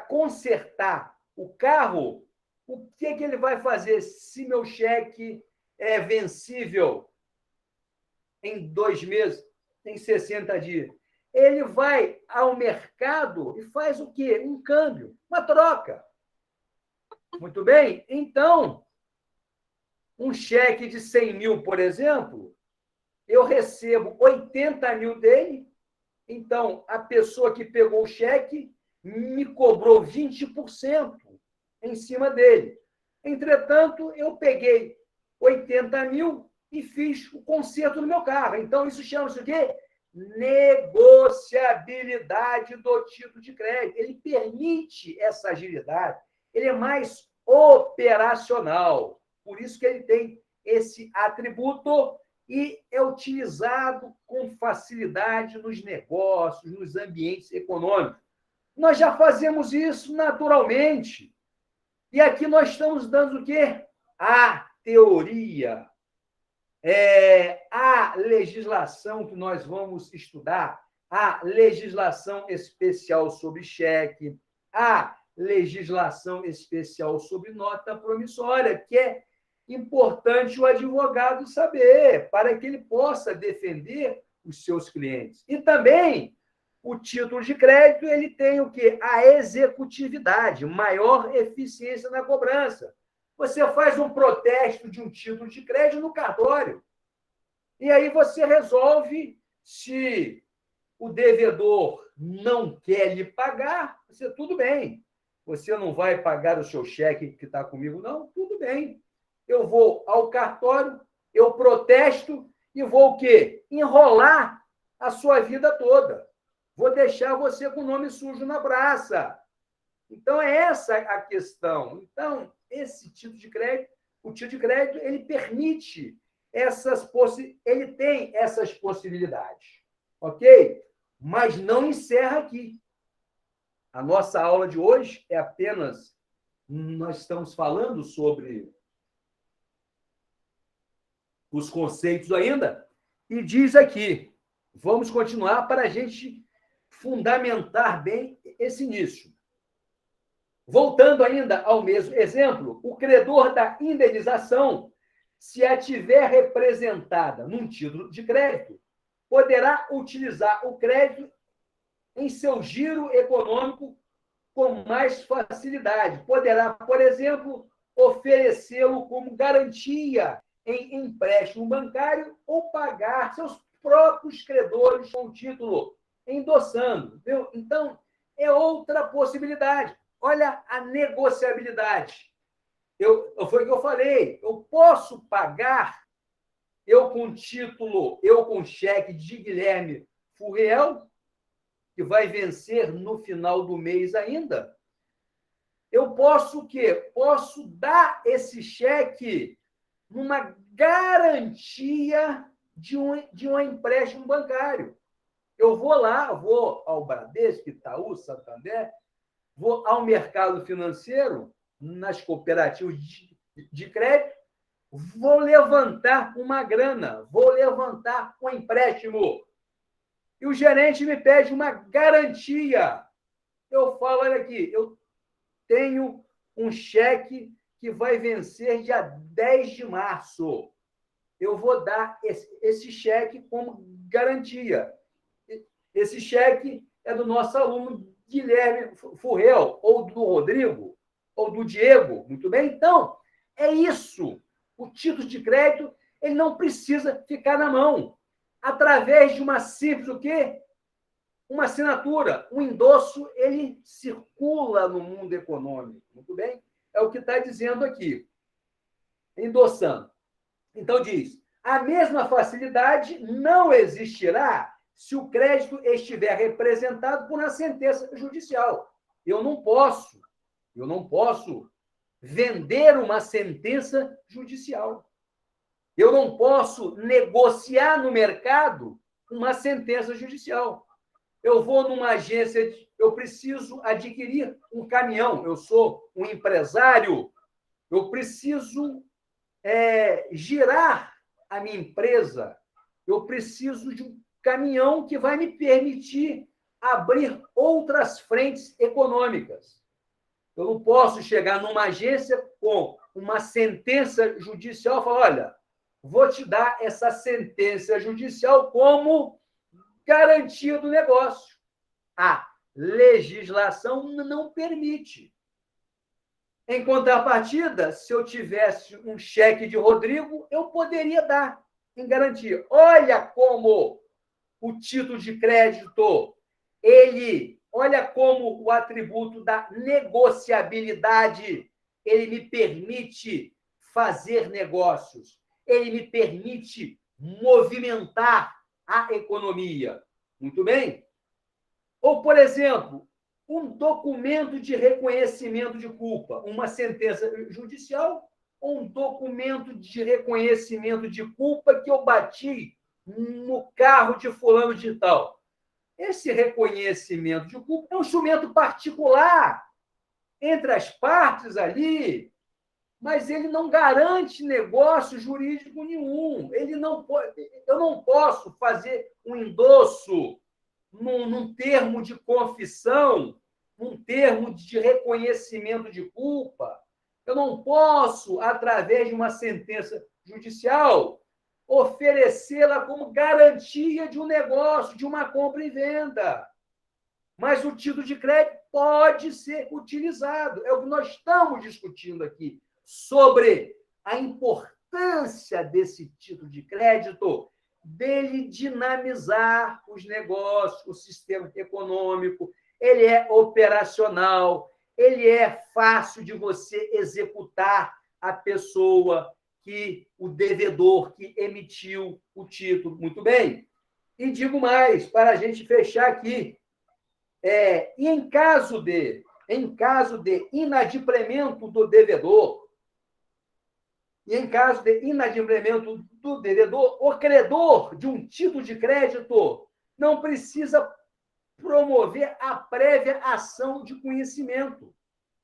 consertar o carro, o que ele vai fazer se meu cheque é vencível em 2 meses, em 60 dias? Ele vai ao mercado e faz o quê? Um câmbio, uma troca. Muito bem? Então, um cheque de 100 mil, por exemplo, eu recebo 80 mil dele, então a pessoa que pegou o cheque me cobrou 20% em cima dele. Entretanto, eu peguei 80 mil e fiz o conserto no meu carro. Então, isso chama-se o quê? Negociabilidade do título de crédito. Ele permite essa agilidade, ele é mais operacional. Por isso que ele tem esse atributo e é utilizado com facilidade nos negócios, nos ambientes econômicos. Nós já fazemos isso naturalmente. E aqui nós estamos dando o quê? A teoria. A legislação que nós vamos estudar, a legislação especial sobre cheque, a legislação especial sobre nota promissória, que é importante o advogado saber, para que ele possa defender os seus clientes. E também, o título de crédito, ele tem o quê? A executividade, maior eficiência na cobrança. Você faz um protesto de um título de crédito no cartório. E aí você resolve, se o devedor não quer lhe pagar, tudo bem. Você não vai pagar o seu cheque que está comigo, não? Tudo bem. Eu vou ao cartório, eu protesto e vou o quê? Enrolar a sua vida toda. Vou deixar você com o nome sujo na praça. Então, é essa a questão. Então, esse título de crédito, o título de crédito, ele permite ele tem essas possibilidades. Ok? Mas não encerra aqui. A nossa aula de hoje é apenas... Nós estamos falando sobre os conceitos ainda, e diz aqui, vamos continuar para a gente fundamentar bem esse início. Voltando ainda ao mesmo exemplo, o credor da indenização, se a tiver representada num título de crédito, poderá utilizar o crédito em seu giro econômico com mais facilidade. Poderá, por exemplo, oferecê-lo como garantia em empréstimo bancário ou pagar seus próprios credores com o título, endossando. Viu? Então, é outra possibilidade. Olha a negociabilidade. Foi o que eu falei. Eu posso pagar eu com título, eu com cheque de Guilherme Furriel, que vai vencer no final do mês ainda, eu posso o quê? Posso dar esse cheque numa garantia de um empréstimo bancário. Eu vou lá, vou ao Bradesco, Itaú, Santander, vou ao mercado financeiro, nas cooperativas de crédito, vou levantar uma grana, vou levantar um empréstimo. E o gerente me pede uma garantia. Eu falo, olha aqui, eu tenho um cheque que vai vencer dia 10 de março. Eu vou dar esse cheque como garantia. Esse cheque é do nosso aluno Guilherme Furrel, ou do Rodrigo, ou do Diego. Muito bem? Então, é isso. O título de crédito ele não precisa ficar na mão. Através de uma simples o quê? Uma assinatura, um endosso, ele circula no mundo econômico. Muito bem? É o que está dizendo aqui. Endossando. Então, diz, a mesma facilidade não existirá se o crédito estiver representado por uma sentença judicial. Eu não posso vender uma sentença judicial. Eu não posso negociar no mercado uma sentença judicial. Eu vou numa agência, eu preciso adquirir um caminhão, eu sou um empresário, eu preciso girar a minha empresa, eu preciso de um caminhão que vai me permitir abrir outras frentes econômicas. Eu não posso chegar numa agência com uma sentença judicial e falar, olha, vou te dar essa sentença judicial como garantia do negócio. A legislação não permite. Em contrapartida, se eu tivesse um cheque de Rodrigo, eu poderia dar em garantia. Olha como o título de crédito, olha como o atributo da negociabilidade, ele me permite fazer negócios, ele me permite movimentar a economia. Muito bem? Ou, por exemplo, um documento de reconhecimento de culpa, uma sentença judicial ou um documento de reconhecimento de culpa que eu bati no carro de fulano de tal. Esse reconhecimento de culpa é um instrumento particular entre as partes ali, mas ele não garante negócio jurídico nenhum. Eu não posso fazer um endosso num termo de confissão, num termo de reconhecimento de culpa. Eu não posso, através de uma sentença judicial, oferecê-la como garantia de um negócio, de uma compra e venda. Mas o título de crédito pode ser utilizado. É o que nós estamos discutindo aqui, sobre a importância desse título de crédito, dele dinamizar os negócios, o sistema econômico, ele é operacional, ele é fácil de você executar a pessoa o devedor que emitiu o título. Muito bem. E digo mais, para a gente fechar aqui, e em caso de inadimplemento do devedor, o credor de um título de crédito não precisa promover a prévia ação de conhecimento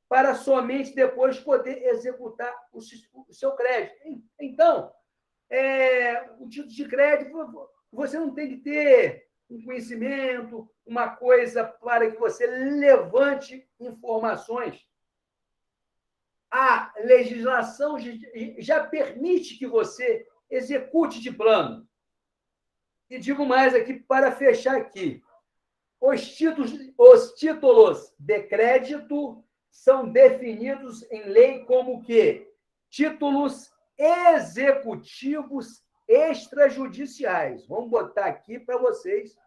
para somente depois poder executar o seu crédito. Então, o título de crédito, você não tem que ter um conhecimento, uma coisa para que você levante informações. A legislação já permite que você execute de plano. E digo mais aqui, para fechar aqui, os títulos de crédito são definidos em lei como que títulos executivos extrajudiciais. Vamos botar aqui para vocês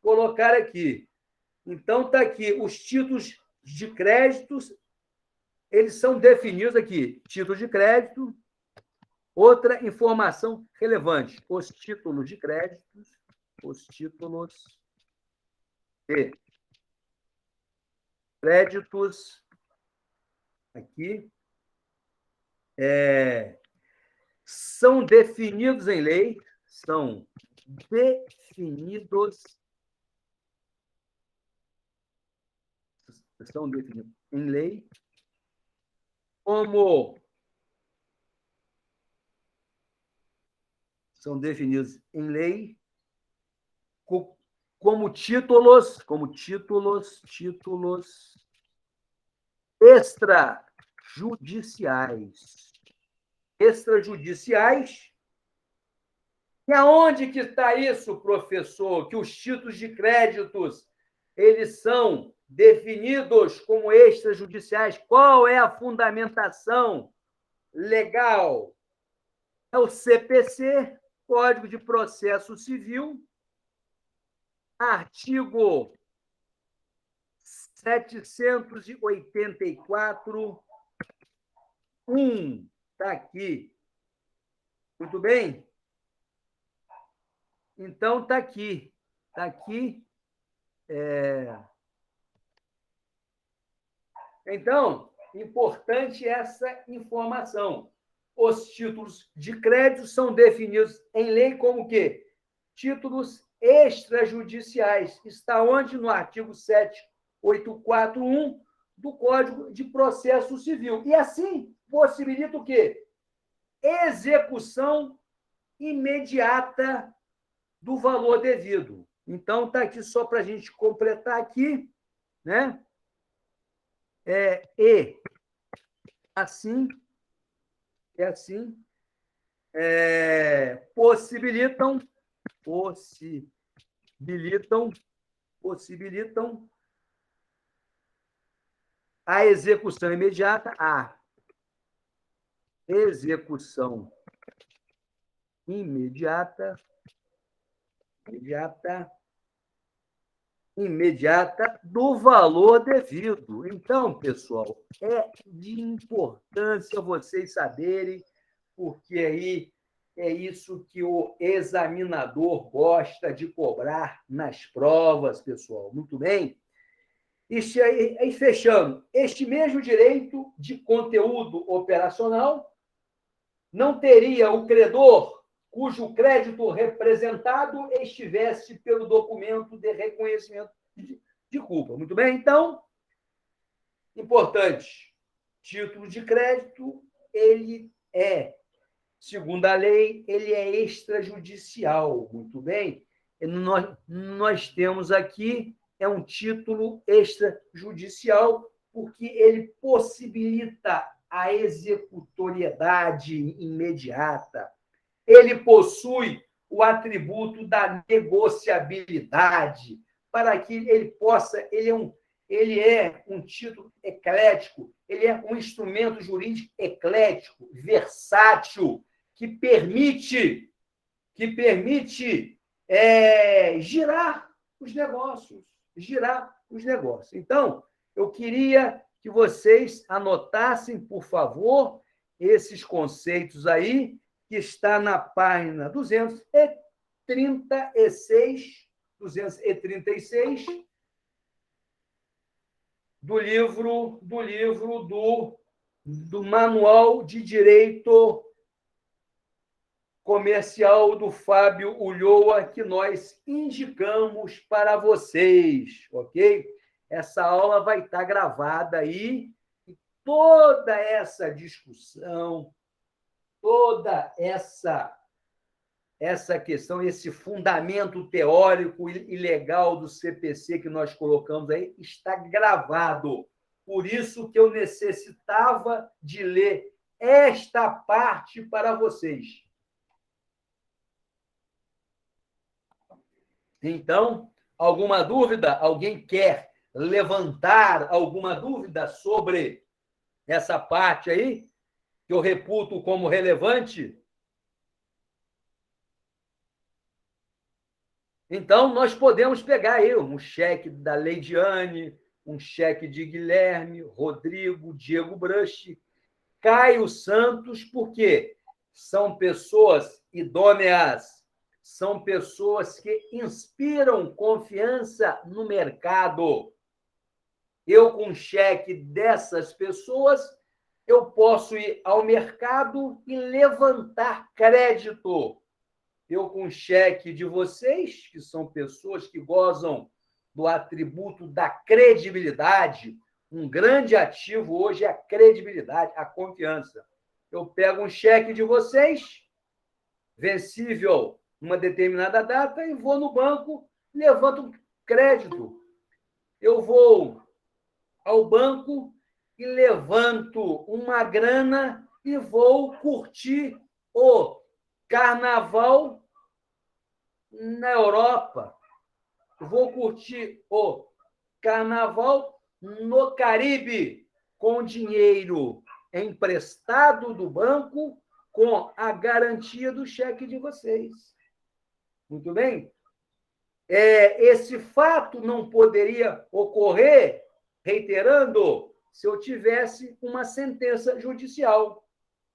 colocar aqui. Então, está aqui, os títulos de créditos, eles são definidos aqui, título de crédito, Outra informação relevante: os títulos de créditos, os títulos de créditos aqui são definidos em lei, são definidos em lei como títulos extrajudiciais. E aonde que está isso, professor? Que os títulos de créditos eles são definidos como extrajudiciais. Qual é a fundamentação legal? É o CPC, Código de Processo Civil, artigo 784, 1. Está aqui. Muito bem? Então, está aqui. Está aqui. Então, importante essa informação. Os títulos de crédito são definidos em lei como o quê? Títulos extrajudiciais. Está onde? No artigo 784.1 do Código de Processo Civil. E assim possibilita o quê? Execução imediata do valor devido. Então, está aqui só para a gente completar aqui, né? E assim, possibilitam a execução imediata, imediata do valor devido. Então, pessoal, é de importância vocês saberem, porque aí é isso que o examinador gosta de cobrar nas provas, pessoal. Muito bem? E aí, fechando, este mesmo direito de conteúdo operacional não teria o credor cujo crédito representado estivesse pelo documento de reconhecimento de culpa. Muito bem? Então, importante, título de crédito, ele segundo a lei, ele é extrajudicial. Muito bem? Nós temos aqui, um título extrajudicial, porque ele possibilita a executoriedade imediata. Ele possui o atributo da negociabilidade, para que ele possa... Ele é um título eclético, ele é um instrumento jurídico eclético, versátil, que permite girar os negócios. Então, eu queria que vocês anotassem, por favor, esses conceitos aí, que está na página 236 do livro do Manual de Direito Comercial do Fábio Ulloa, que nós indicamos para vocês, ok? Essa aula vai estar gravada aí, e toda essa discussão, toda essa questão, esse fundamento teórico e legal do CPC que nós colocamos aí, está gravado. Por isso que eu necessitava de ler esta parte para vocês. Então, alguma dúvida? Alguém quer levantar alguma dúvida sobre essa parte aí, que eu reputo como relevante? Então, nós podemos pegar aí um cheque da Leidiane, um cheque de Guilherme, Rodrigo, Diego Brush, Caio Santos, porque são pessoas idôneas, são pessoas que inspiram confiança no mercado. Eu, com cheque dessas pessoas, eu posso ir ao mercado e levantar crédito. Eu, com cheque de vocês, que são pessoas que gozam do atributo da credibilidade, um grande ativo hoje é a credibilidade, a confiança. Eu pego um cheque de vocês, vencível numa determinada data, e vou no banco, levanto um crédito. Eu vou ao banco e levanto uma grana e vou curtir o carnaval na Europa. Vou curtir o carnaval no Caribe com dinheiro emprestado do banco com a garantia do cheque de vocês. Muito bem? Esse fato não poderia ocorrer, reiterando, se eu tivesse uma sentença judicial,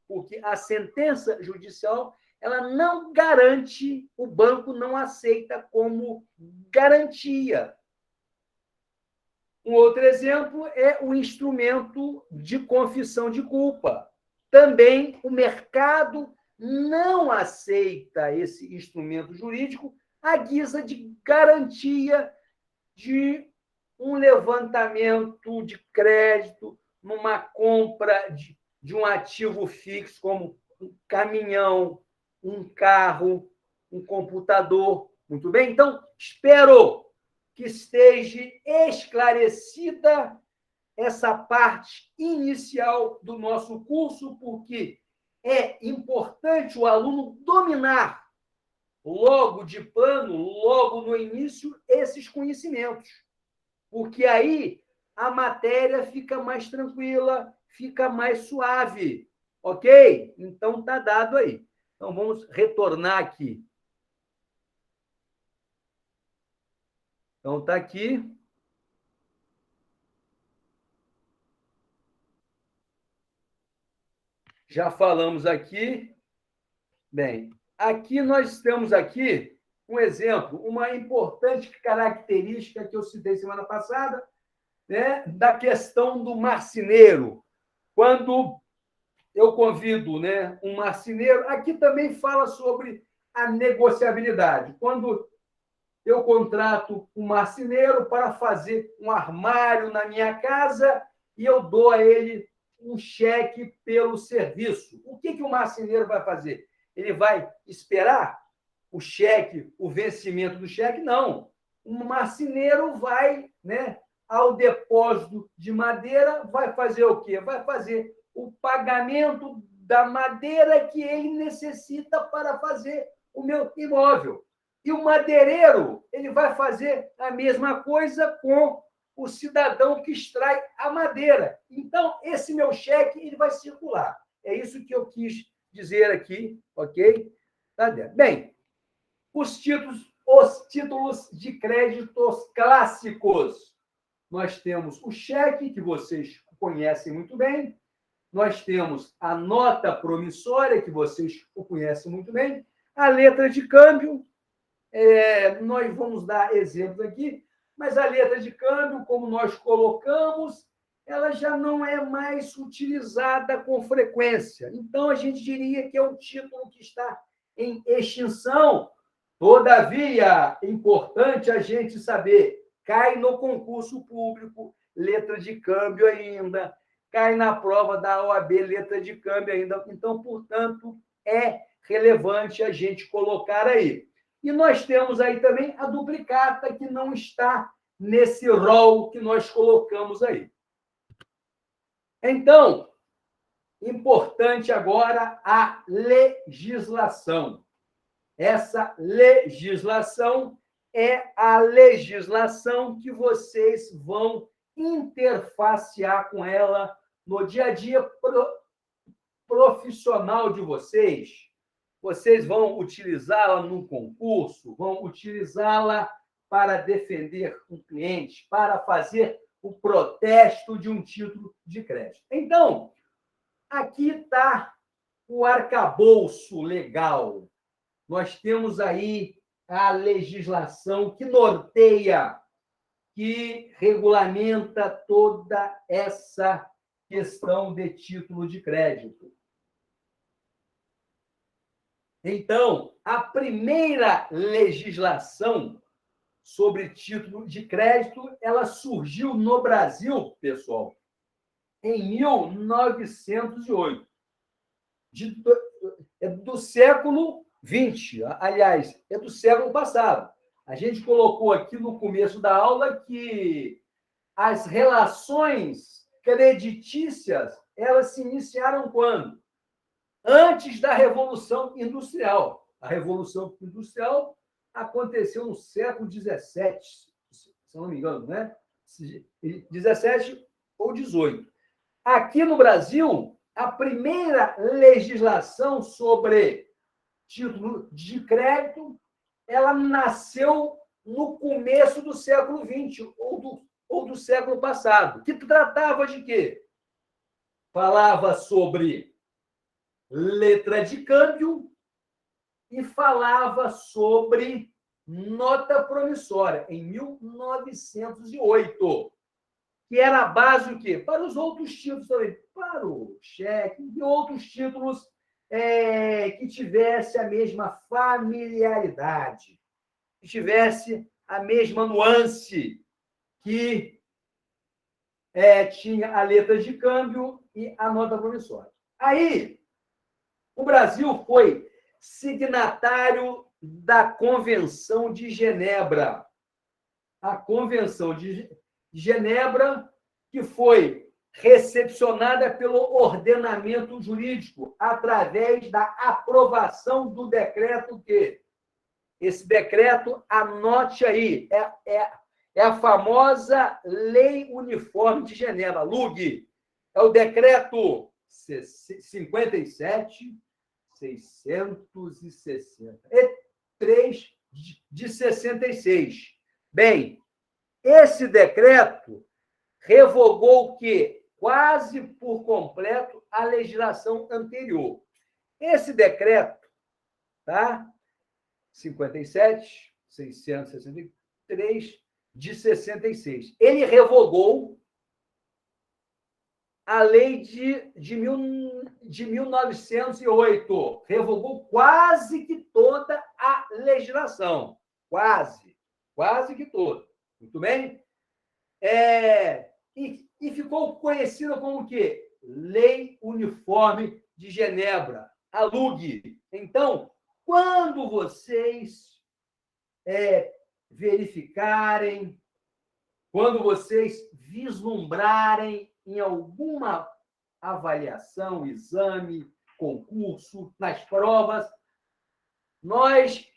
porque a sentença judicial ela não garante, o banco não aceita como garantia. Um outro exemplo é o instrumento de confissão de culpa. Também o mercado não aceita esse instrumento jurídico à guisa de garantia de um levantamento de crédito numa compra de um ativo fixo, como um caminhão, um carro, um computador. Muito bem? Então, espero que esteja esclarecida essa parte inicial do nosso curso, porque é importante o aluno dominar logo de plano, logo no início, esses conhecimentos, porque aí a matéria fica mais tranquila, fica mais suave, ok? Então, está dado aí. Então, vamos retornar aqui. Então, está aqui. Já falamos aqui. Bem, aqui nós temos aqui um exemplo, uma importante característica que eu citei semana passada, né, da questão do marceneiro. Quando eu convido, né, um marceneiro, aqui também fala sobre a negociabilidade. Quando eu contrato um marceneiro para fazer um armário na minha casa e eu dou a ele um cheque pelo serviço. O que o marceneiro vai fazer? Ele vai esperar o cheque, o vencimento do cheque? Não. O marceneiro vai, né, ao depósito de madeira, vai fazer o quê? Vai fazer o pagamento da madeira que ele necessita para fazer o meu imóvel. E o madeireiro, ele vai fazer a mesma coisa com o cidadão que extrai a madeira. Então, esse meu cheque ele vai circular. É isso que eu quis dizer aqui, ok? Tá dentro. Bem, os títulos de créditos clássicos. Nós temos o cheque, que vocês conhecem muito bem. Nós temos a nota promissória, que vocês conhecem muito bem. A letra de câmbio. Nós vamos dar exemplos aqui, mas a letra de câmbio, como nós colocamos, ela já não é mais utilizada com frequência. Então, a gente diria que é um título que está em extinção. Todavia, é importante a gente saber, cai no concurso público, letra de câmbio ainda, cai na prova da OAB, letra de câmbio ainda. Então, portanto, é relevante a gente colocar aí. E nós temos aí também a duplicata, que não está nesse rol que nós colocamos aí. Então, importante agora a legislação. Essa legislação é a legislação que vocês vão interfacear com ela no dia a dia profissional de vocês. Vocês vão utilizá-la num concurso, vão utilizá-la para defender um cliente, para fazer o protesto de um título de crédito. Então, aqui está o arcabouço legal. Nós temos aí a legislação que norteia, que regulamenta toda essa questão de título de crédito. Então, a primeira legislação sobre título de crédito, ela surgiu no Brasil, pessoal, em 1908. É do século XX, aliás, é do século passado. A gente colocou aqui no começo da aula que as relações creditícias, elas se iniciaram quando? Antes da Revolução Industrial. A Revolução Industrial aconteceu no século XVII, se não me engano, né? 17 ou 18. Aqui no Brasil, a primeira legislação sobre título de crédito, ela nasceu no começo do século XX ou do século passado, que tratava de quê? Falava sobre letra de câmbio e falava sobre nota promissória, em 1908, que era a base o quê? Para os outros títulos também, para o cheque e outros títulos que tivesse a mesma familiaridade, que tivesse a mesma nuance que tinha a letra de câmbio e a nota promissória. Aí, o Brasil foi signatário da Convenção de Genebra. A Convenção de Genebra, que foi recepcionada pelo ordenamento jurídico através da aprovação do decreto que esse decreto, anote aí, é a famosa Lei Uniforme de Genebra, LUG. É o decreto 57.663 de 66. Bem, esse decreto revogou o quê? Quase por completo a legislação anterior. Esse decreto, tá? 57.663 de 66. Ele revogou a lei de 1908. Revogou quase que toda a legislação. Quase que toda. Muito bem? E ficou conhecida como o quê? Lei Uniforme de Genebra, a LUG. Então, quando vocês verificarem, quando vocês vislumbrarem em alguma avaliação, exame, concurso, nas provas,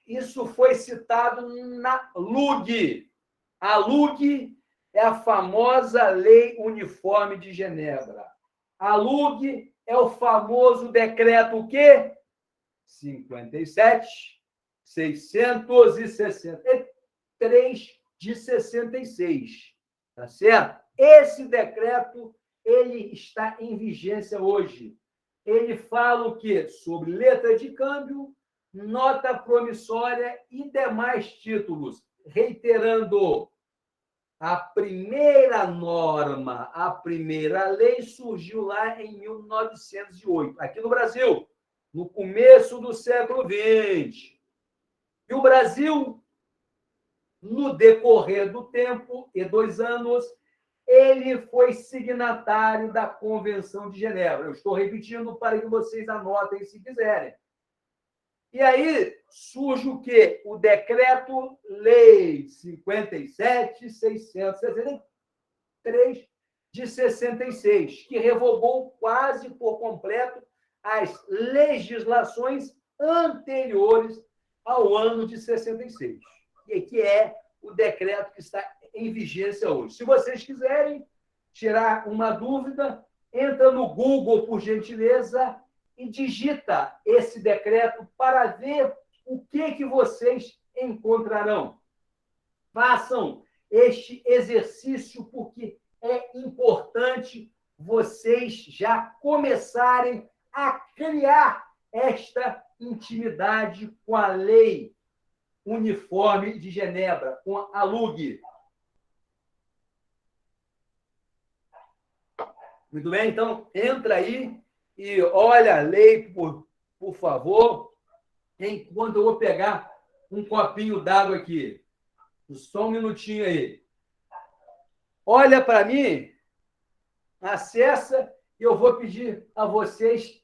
isso foi citado na LUG. A LUG é a famosa Lei Uniforme de Genebra. A LUG é o famoso decreto o quê? 57.663 de 66. Tá certo? Esse decreto, ele está em vigência hoje. Ele fala o quê? Sobre letra de câmbio, nota promissória e demais títulos. Reiterando, a primeira norma, a primeira lei surgiu lá em 1908, aqui no Brasil, no começo do século XX. E o Brasil, no decorrer do tempo, e 2 anos, ele foi signatário da Convenção de Genebra. Eu estou repetindo para que vocês anotem se quiserem. E aí surge o quê? O Decreto-Lei 57.663 de 66, que revogou quase por completo as legislações anteriores ao ano de 66, e que é o decreto que está em vigência hoje. Se vocês quiserem tirar uma dúvida, entra no Google, por gentileza, e digita esse decreto para ver o que vocês encontrarão. Façam este exercício, porque é importante vocês já começarem a criar esta intimidade com a Lei Uniforme de Genebra, com a LUG. Muito bem? Então, entra aí e olha a lei, por favor, enquanto eu vou pegar um copinho d'água aqui. Só um minutinho aí. Olha para mim, acessa, e eu vou pedir a vocês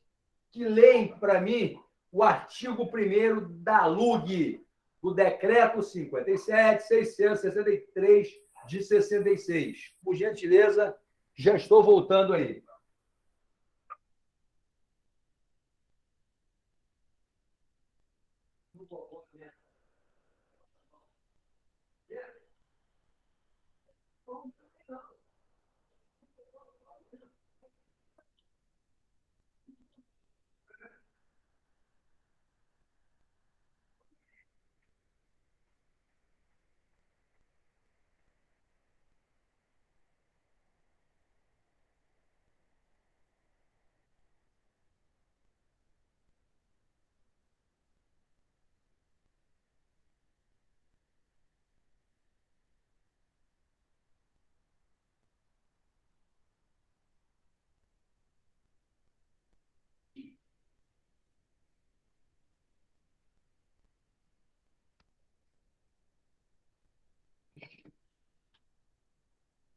que leem para mim o artigo 1º da LUG, do Decreto 57.663 de 66. Por gentileza, já estou voltando aí.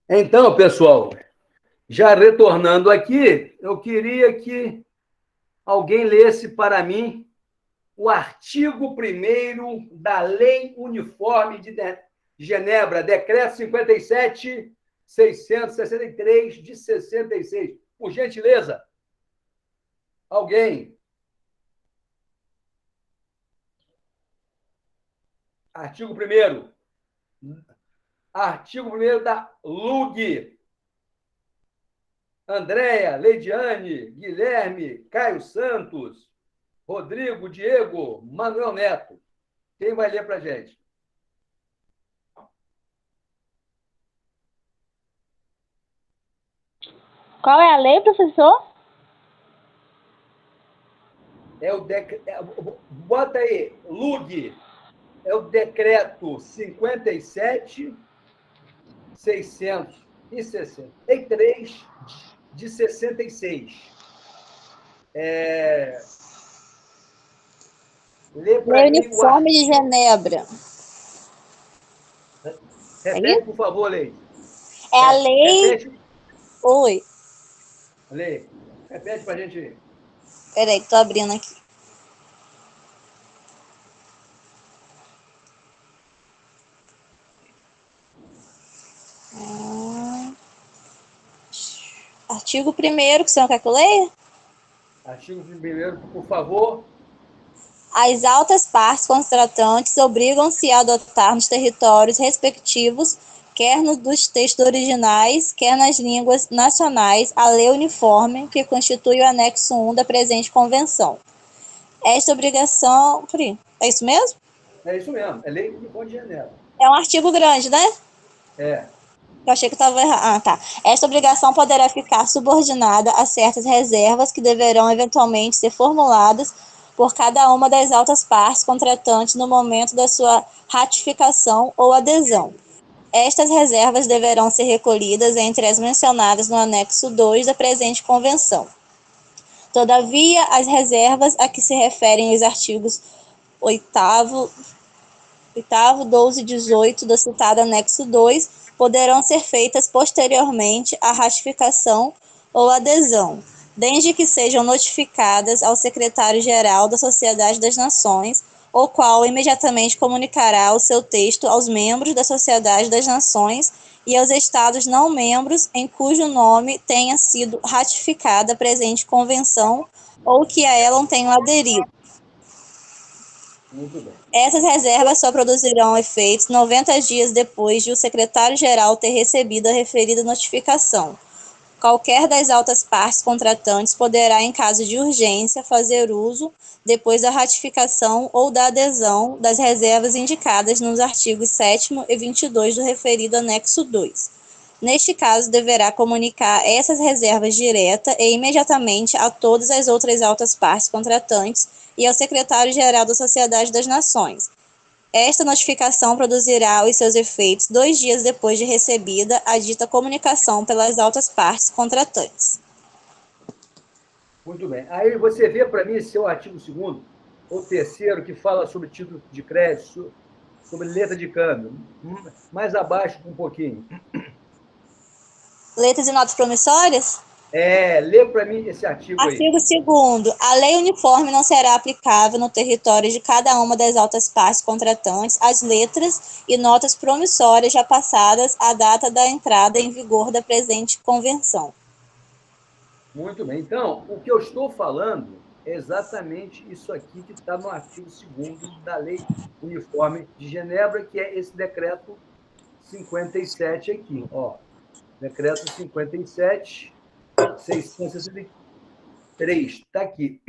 Então, pessoal, já retornando aqui, eu queria que alguém lesse para mim o artigo 1º da Lei Uniforme de Genebra, Decreto 57.663 de 66. Por gentileza, alguém. Artigo 1º. Artigo 1º da LUG. Andréia, Leidiane, Guilherme, Caio Santos, Rodrigo, Diego, Manuel Neto. Quem vai ler para a gente? Qual é a lei, professor? Bota aí, LUG. É o decreto 57.663 de 66. Lê para Lei mim Uniforme de Genebra. Repete, por favor, Lei. É a lei... Repete. Oi. Lei, repete para a gente. Peraí, que tô abrindo aqui. Artigo 1º, que você não quer que eu leia? Artigo 1º, por favor. As altas partes contratantes obrigam-se a adotar nos territórios respectivos, quer dos textos originais, quer nas línguas nacionais, a lei uniforme que constitui o anexo 1 da presente convenção. Esta obrigação... É isso mesmo? É isso mesmo, é Lei Uniforme de Genebra. É um artigo grande, né? É. Eu achei que estava errado. Ah, tá. Esta obrigação poderá ficar subordinada a certas reservas que deverão eventualmente ser formuladas por cada uma das altas partes contratantes no momento da sua ratificação ou adesão. Estas reservas deverão ser recolhidas entre as mencionadas no anexo 2 da presente convenção. Todavia, as reservas a que se referem os artigos 8º, 12 e 18 do citado anexo 2 poderão ser feitas posteriormente à ratificação ou adesão, desde que sejam notificadas ao secretário-geral da Sociedade das Nações, o qual imediatamente comunicará o seu texto aos membros da Sociedade das Nações e aos estados não membros em cujo nome tenha sido ratificada a presente convenção ou que a ela tenham aderido. Muito bem. Essas reservas só produzirão efeitos 90 dias depois de o secretário-geral ter recebido a referida notificação. Qualquer das altas partes contratantes poderá, em caso de urgência, fazer uso, depois da ratificação ou da adesão, das reservas indicadas nos artigos 7º e 22 do referido anexo 2. Neste caso, deverá comunicar essas reservas direta e imediatamente a todas as outras altas partes contratantes e ao secretário-geral da Sociedade das Nações. Esta notificação produzirá os seus efeitos 2 dias depois de recebida a dita comunicação pelas altas partes contratantes. Muito bem. Aí você vê para mim esse é o artigo 2º ou 3º, que fala sobre título de crédito, sobre letra de câmbio. Mais abaixo um pouquinho. Letras e notas promissórias? Lê para mim esse artigo aí. Artigo 2º. A lei uniforme não será aplicável no território de cada uma das altas partes contratantes às letras e notas promissórias já passadas à data da entrada em vigor da presente convenção. Muito bem. Então, o que eu estou falando é exatamente isso aqui que está no artigo 2º da Lei Uniforme de Genebra, que é esse decreto 57 aqui, ó. Decreto 57, 663, está aqui.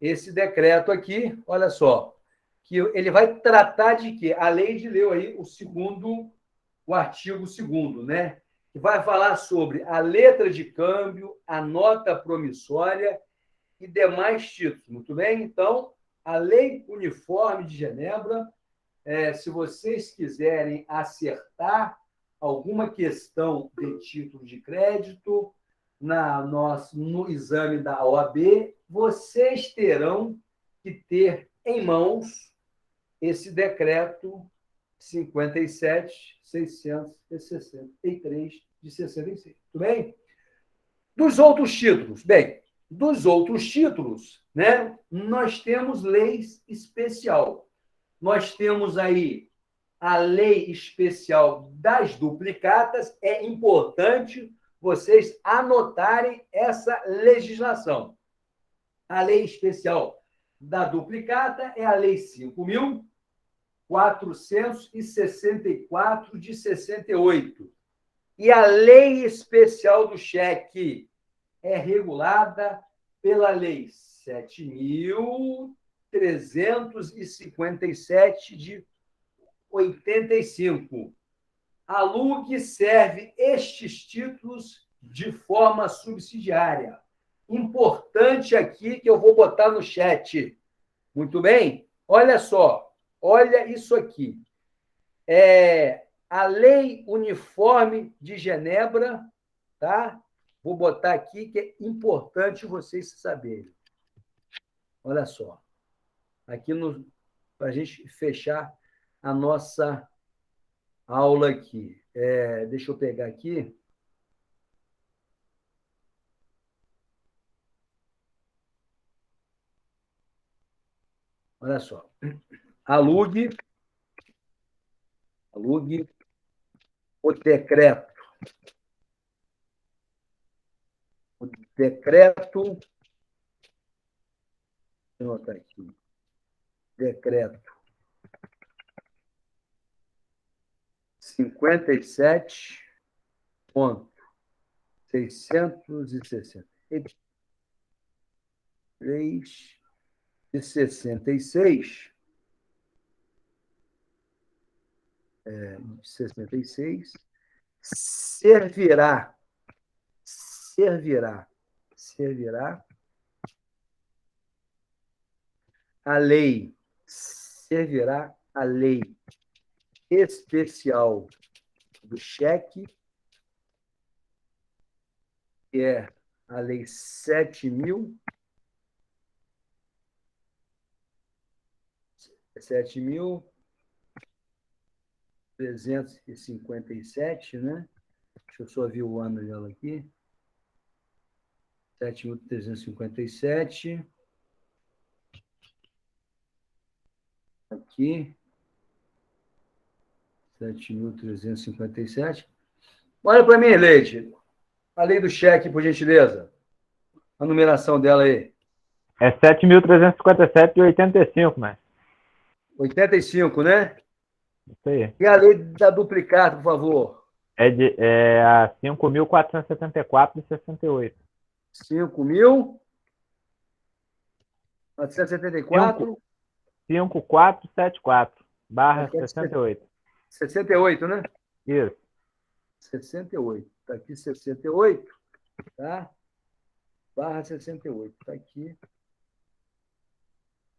Esse decreto aqui, olha só, que ele vai tratar de quê? A Leide leu aí o artigo 2º, né? Que vai falar sobre a letra de câmbio, a nota promissória e demais títulos. Muito bem? Então, a Lei Uniforme de Genebra, se vocês quiserem acertar alguma questão de título de crédito no exame da OAB, vocês terão que ter em mãos esse decreto 57.663 de 66. Tudo bem? Dos outros títulos, né, nós temos leis especial. Nós temos aí a lei especial das duplicatas. É importante vocês anotarem essa legislação. A lei especial da duplicata é a Lei 5.464 de 68. E a lei especial do cheque é regulada pela Lei 7.357 de 85. A LUG serve estes títulos de forma subsidiária. Importante aqui que eu vou botar no chat. Muito bem? Olha só, olha isso aqui. A Lei Uniforme de Genebra, tá? Vou botar aqui que é importante vocês saberem. Olha só. Aqui para a gente fechar a nossa aula aqui. Deixa eu pegar aqui. Olha só. A LUG, o decreto. Deixa eu anotar aqui. Decreto 57.663 de 66. 66 servirá a lei especial do cheque, que é a Lei 7.357, né? Deixa eu só ver o ano dela aqui. 7.357. Aqui. 7.357. Olha para mim, Leite. A lei do cheque, por gentileza. A numeração dela aí. É 7.357 de 85, né? 85, né? Isso aí. E a lei da duplicata, por favor. É a 5.474 de 68. 5.474. 5474/68. 68, né? Isso. 68. Está aqui 68, tá? Barra 68. Está aqui.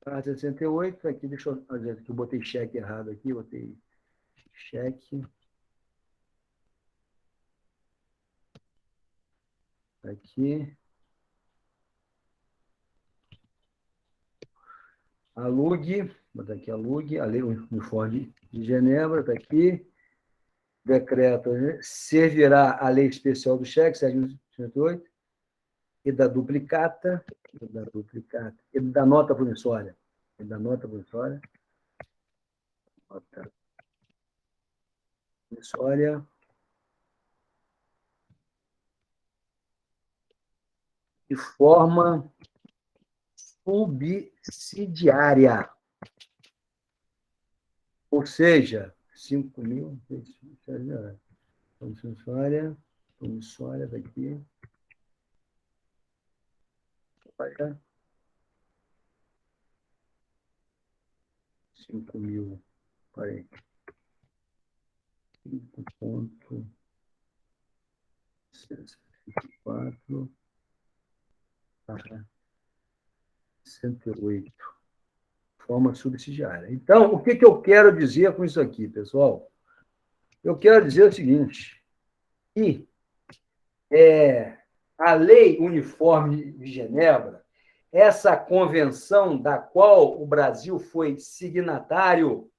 Barra 68. Tá aqui, deixa eu fazer aqui. Eu botei cheque errado aqui. Botei cheque. Está aqui. Alugue. Vou botar aqui alugue. A lei uniforme de Genebra. Está aqui. Decreto, servirá a lei especial do cheque, 7.168, e da duplicata, e da nota promissória. Nota promissória, de forma subsidiária. Ou seja, 5.000, promissória daqui. Olha. 5.000, parei. 5.64, 68. Forma subsidiária. Então, o que eu quero dizer com isso aqui, pessoal? Eu quero dizer o seguinte, que a Lei Uniforme de Genebra, essa convenção da qual o Brasil foi signatário,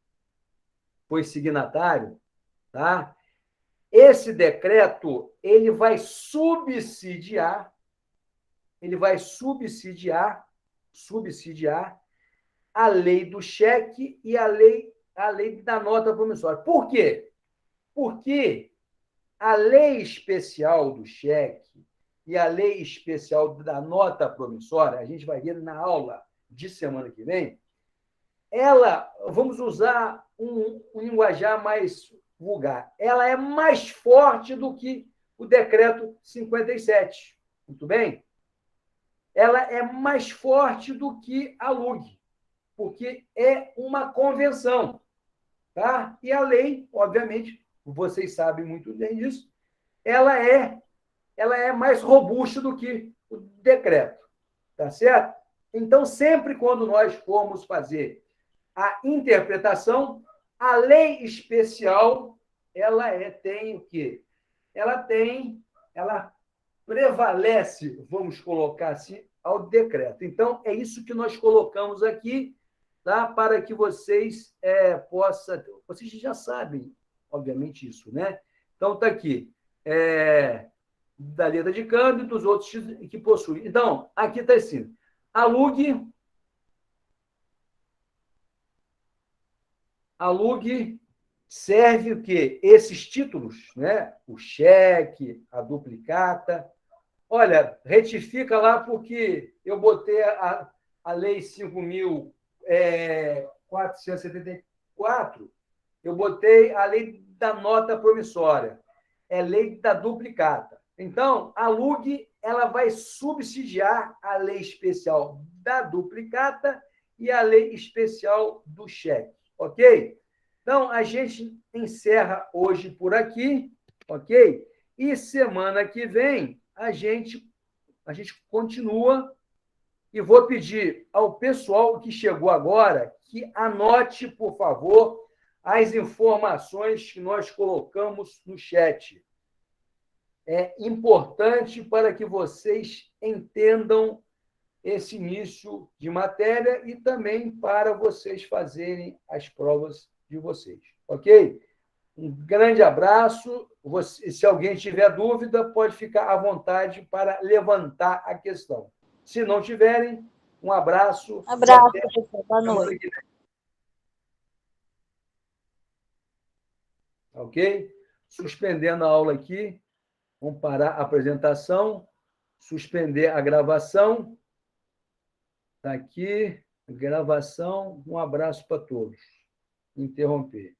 tá? Esse decreto, ele vai subsidiar a lei do cheque e a lei da nota promissória. Por quê? Porque a lei especial do cheque e a lei especial da nota promissória, a gente vai ver na aula de semana que vem, vamos usar um linguajar mais vulgar, ela é mais forte do que o decreto 57. Muito bem? Ela é mais forte do que a LUG, porque é uma convenção. Tá? E a lei, obviamente, vocês sabem muito bem disso, ela é mais robusta do que o decreto. Tá certo? Então, sempre quando nós formos fazer a interpretação, a lei especial, ela tem o quê? Ela prevalece, vamos colocar assim, ao decreto. Então, é isso que nós colocamos aqui, tá? Para que vocês possam... Vocês já sabem, obviamente, isso, né? Então, está aqui. Da letra de câmbio e dos outros que possuem. Então, aqui está assim. Alugue serve o quê? Esses títulos, né? O cheque, a duplicata. Olha, retifica lá porque eu botei a lei 5.474, eu botei a lei da nota promissória, é lei da duplicata. Então, a LUG ela vai subsidiar a lei especial da duplicata e a lei especial do cheque, ok? Então, a gente encerra hoje por aqui, ok? E semana que vem a gente continua e vou pedir ao pessoal que chegou agora que anote, por favor, as informações que nós colocamos no chat. É importante para que vocês entendam esse início de matéria e também para vocês fazerem as provas de vocês, ok? Um grande abraço. Se alguém tiver dúvida, pode ficar à vontade para levantar a questão. Se não tiverem, um abraço. Abraço, professor. Boa noite. Ok? Suspendendo a aula aqui. Vamos parar a apresentação. Suspender a gravação. Está aqui. Gravação. Um abraço para todos. Interromper.